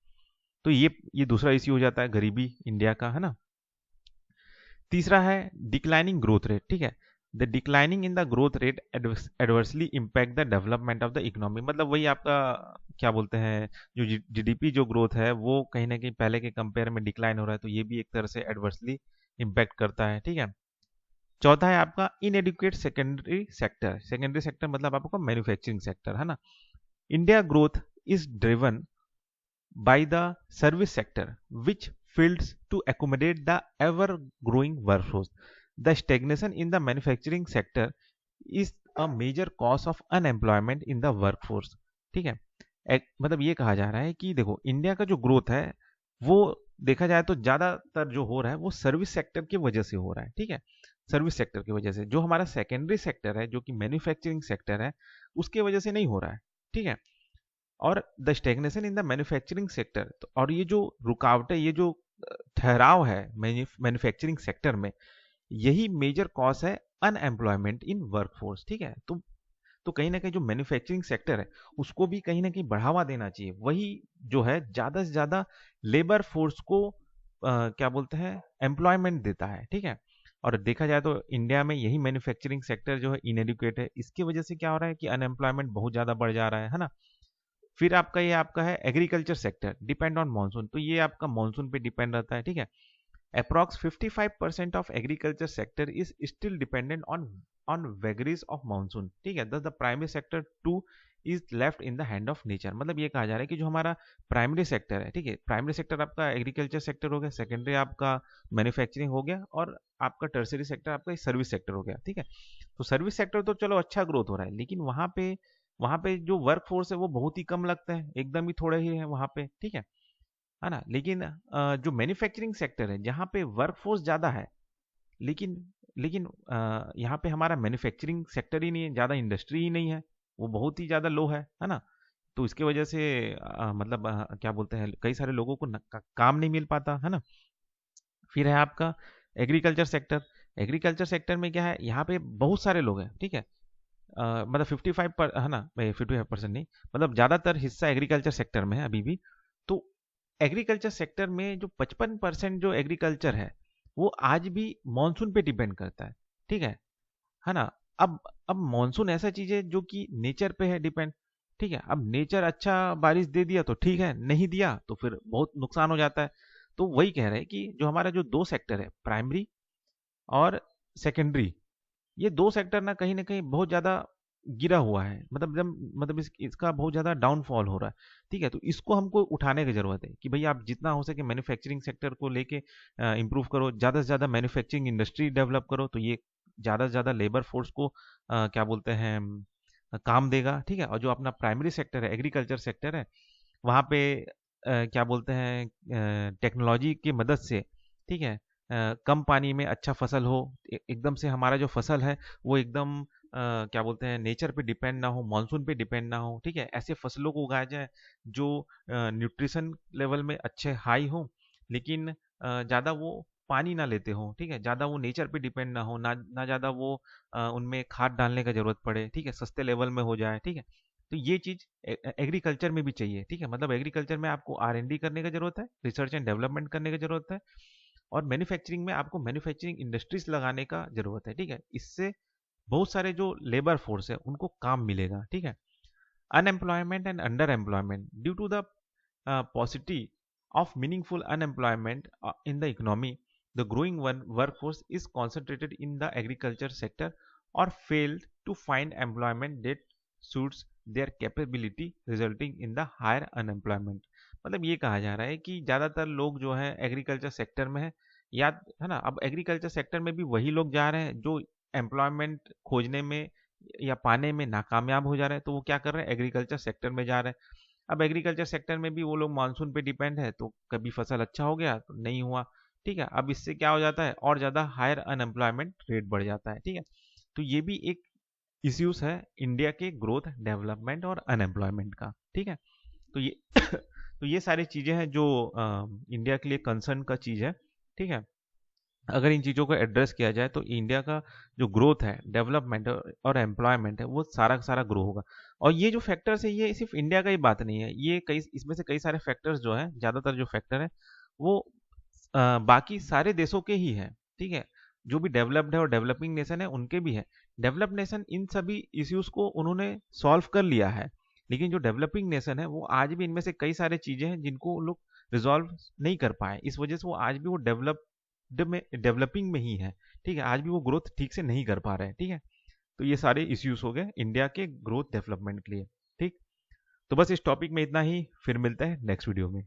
तो ये दूसरा इश्यू हो जाता है गरीबी इंडिया का, है ना। तीसरा है डिक्लाइनिंग ग्रोथ रेट, ठीक है। The declining in the growth rate adversely impact the development of the economy, मतलब वही आपका क्या बोलते हैं, जो जीडीपी जो ग्रोथ है वो कहीं ना कहीं पहले के कंपेयर में डिक्लाइन हो रहा है, तो ये भी एक तरह से एडवर्सली इम्पैक्ट करता है, ठीक है। चौथा है आपका inadequate secondary sector. Secondary sector मतलब आपका मैन्युफैक्चरिंग सेक्टर, है ना। India growth is driven by the service sector, which fails to accommodate the ever growing workforce. The stagnation in the manufacturing sector is a major cause of unemployment in the workforce, ठीक है। मतलब ये कहा जा रहा है कि देखो इंडिया का जो ग्रोथ है वो देखा जाए तो ज्यादातर जो हो रहा है वो सर्विस सेक्टर की वजह से हो रहा है, ठीक है। सर्विस सेक्टर की वजह से, जो हमारा सेकेंडरी सेक्टर है जो कि मैन्युफैक्चरिंग सेक्टर है उसके वजह से नहीं हो रहा है, ठीक है। और the stagnation in the manufacturing sector, और ये जो रुकावटें, ये जो ठहराव है मैन्युफैक्चरिंग सेक्टर में, यही मेजर कॉज है अनएम्प्लॉयमेंट इन वर्कफोर्स, ठीक है। तो कहीं ना कहीं जो मैन्युफैक्चरिंग सेक्टर है उसको भी कहीं ना कहीं बढ़ावा देना चाहिए, वही जो है ज्यादा से ज्यादा लेबर फोर्स को क्या बोलते हैं एम्प्लॉयमेंट देता है, ठीक है। और देखा जाए तो इंडिया में यही मैन्युफैक्चरिंग सेक्टर जो है इनएडुकेट है, इसकी वजह से क्या हो रहा है कि अनएम्प्लॉयमेंट बहुत ज्यादा बढ़ जा रहा है ना। फिर आपका ये आपका है agriculture sector depend on monsoon, तो ये आपका मानसून पे डिपेंड रहता है, ठीक है। Approx 55% of agriculture sector is still dependent on vagaries of monsoon, ठीक है। The primary sector two is left in the hand of nature, मतलब ये कहा जा रहा है कि जो हमारा प्राइमरी सेक्टर है, ठीक है, प्राइमरी सेक्टर आपका एग्रीकल्चर सेक्टर हो गया, सेकेंडरी आपका मैन्युफैक्चरिंग हो गया, और आपका टर्सरी सेक्टर आपका सर्विस सेक्टर हो गया, ठीक है। तो सर्विस सेक्टर तो चलो अच्छा ग्रोथ हो रहा है, लेकिन वहां पे जो वर्क फोर्स है वो बहुत ही कम लगता है, एकदम ही थोड़े ही है वहां पे, ठीक है ना। लेकिन जो मैन्युफैक्चरिंग सेक्टर है जहाँ पे वर्क फोर्स ज्यादा है, लेकिन लेकिन यहाँ पे हमारा मैन्युफैक्चरिंग सेक्टर ही नहीं है, ज्यादा इंडस्ट्री ही नहीं है, वो बहुत ही ज्यादा लो है ना। तो इसके वजह से मतलब क्या बोलते हैं कई सारे लोगों को काम नहीं मिल पाता, है ना। फिर है आपका एग्रीकल्चर सेक्टर। एग्रीकल्चर सेक्टर में क्या है, यहाँ पे बहुत सारे लोग हैं, ठीक है। मतलब 55 पर है ना, 55% नहीं, मतलब ज्यादातर हिस्सा एग्रीकल्चर सेक्टर में है अभी भी। तो एग्रीकल्चर सेक्टर में जो 55% जो एग्रीकल्चर है वो आज भी मानसून पे डिपेंड करता है, ठीक है ना। अब मानसून ऐसा चीज है जो कि नेचर पे है डिपेंड, ठीक है। अब नेचर अच्छा बारिश दे दिया तो ठीक है, नहीं दिया तो फिर बहुत नुकसान हो जाता है। तो वही कह रहे हैं कि जो हमारा जो दो सेक्टर है, प्राइमरी और सेकेंडरी, ये दो सेक्टर ना कहीं बहुत ज्यादा गिरा हुआ है, मतलब जब मतलब इसका बहुत ज्यादा डाउनफॉल हो रहा है, ठीक है। तो इसको हमको उठाने की जरूरत है कि भाई आप जितना हो सके मैन्युफैक्चरिंग सेक्टर को लेके इंप्रूव करो, ज्यादा से ज्यादा मैन्युफैक्चरिंग इंडस्ट्री डेवलप करो, तो ये ज्यादा से ज्यादा लेबर फोर्स को क्या बोलते हैं काम देगा, ठीक है। और जो अपना प्राइमरी सेक्टर है, एग्रीकल्चर सेक्टर है, वहाँ पे क्या बोलते हैं टेक्नोलॉजी की मदद से, ठीक है, कम पानी में अच्छा फसल हो, एकदम से हमारा जो फसल है वो एकदम क्या बोलते हैं नेचर पे डिपेंड ना हो, मानसून पे डिपेंड ना हो, ठीक है। ऐसे फसलों को उगाया जाए जो न्यूट्रिशन लेवल में अच्छे हाई हो, लेकिन ज़्यादा वो पानी ना लेते हो, ठीक है। ज़्यादा वो नेचर पे डिपेंड ना हो, ना ज़्यादा वो उनमें खाद डालने का जरूरत पड़े, ठीक है, सस्ते लेवल में हो जाए, ठीक है। तो ये चीज एग्रीकल्चर में भी चाहिए, ठीक है। मतलब एग्रीकल्चर में आपको R&D करने की जरूरत है, रिसर्च एंड डेवलपमेंट करने की जरूरत है, और मैन्युफैक्चरिंग में आपको मैन्युफैक्चरिंग इंडस्ट्रीज लगाने का जरूरत है, ठीक है। इससे बहुत सारे जो लेबर फोर्स है उनको काम मिलेगा, ठीक है। Unemployment and under employment due to the paucity of meaningful unemployment in the economy, the growing workforce is concentrated in the agriculture sector or failed to find employment that suits their capability, resulting in the higher unemployment। मतलब ये कहा जा रहा है कि ज़्यादातर लोग जो है एग्रीकल्चर सेक्टर में है, याद है ना। अब एग्रीकल्चर सेक्टर में भी वही लोग जा रहे हैं जो एम्प्लॉयमेंट खोजने में या पाने में नाकामयाब हो जा रहे हैं, तो वो क्या कर रहे हैं, एग्रीकल्चर सेक्टर में जा रहे हैं। अब एग्रीकल्चर सेक्टर में भी वो लोग मानसून पे डिपेंड है, तो कभी फसल अच्छा हो गया तो नहीं हुआ, ठीक है। अब इससे क्या हो जाता है, और ज़्यादा हायर अनएम्प्लॉयमेंट रेट बढ़ जाता है, ठीक है। तो ये भी एक इश्यूज है इंडिया के ग्रोथ, डेवलपमेंट और अनएम्प्लॉयमेंट का, ठीक है। तो ये तो ये सारी चीज़ें हैं जो इंडिया के लिए कंसर्न का चीज़ है, ठीक है। अगर इन चीज़ों को एड्रेस किया जाए तो इंडिया का जो ग्रोथ है, डेवलपमेंट और एम्प्लॉयमेंट है, वो सारा का सारा ग्रो होगा। और ये जो फैक्टर्स है, ये सिर्फ इंडिया का ही बात नहीं है, ये कई इसमें से कई सारे फैक्टर्स जो है, ज़्यादातर जो फैक्टर है वो बाकी सारे देशों के ही हैं, ठीक है। जो भी डेवलप्ड है और डेवलपिंग नेशन है उनके भी है। डेवलप्ड नेशन इन सभी इश्यूज को उन्होंने सॉल्व कर लिया है, लेकिन जो डेवलपिंग नेशन है वो आज भी इनमें से कई सारे चीज़ें हैं जिनको लोग रिजॉल्व नहीं कर पाए। इस वजह से वो आज भी वो डेवलपिंग में ही है, ठीक है। आज भी वो ग्रोथ ठीक से नहीं कर पा रहे हैं, ठीक है। तो ये सारे इश्यूज हो गए इंडिया के ग्रोथ डेवलपमेंट के लिए, ठीक। तो बस इस टॉपिक में इतना ही, फिर मिलते हैं नेक्स्ट वीडियो में।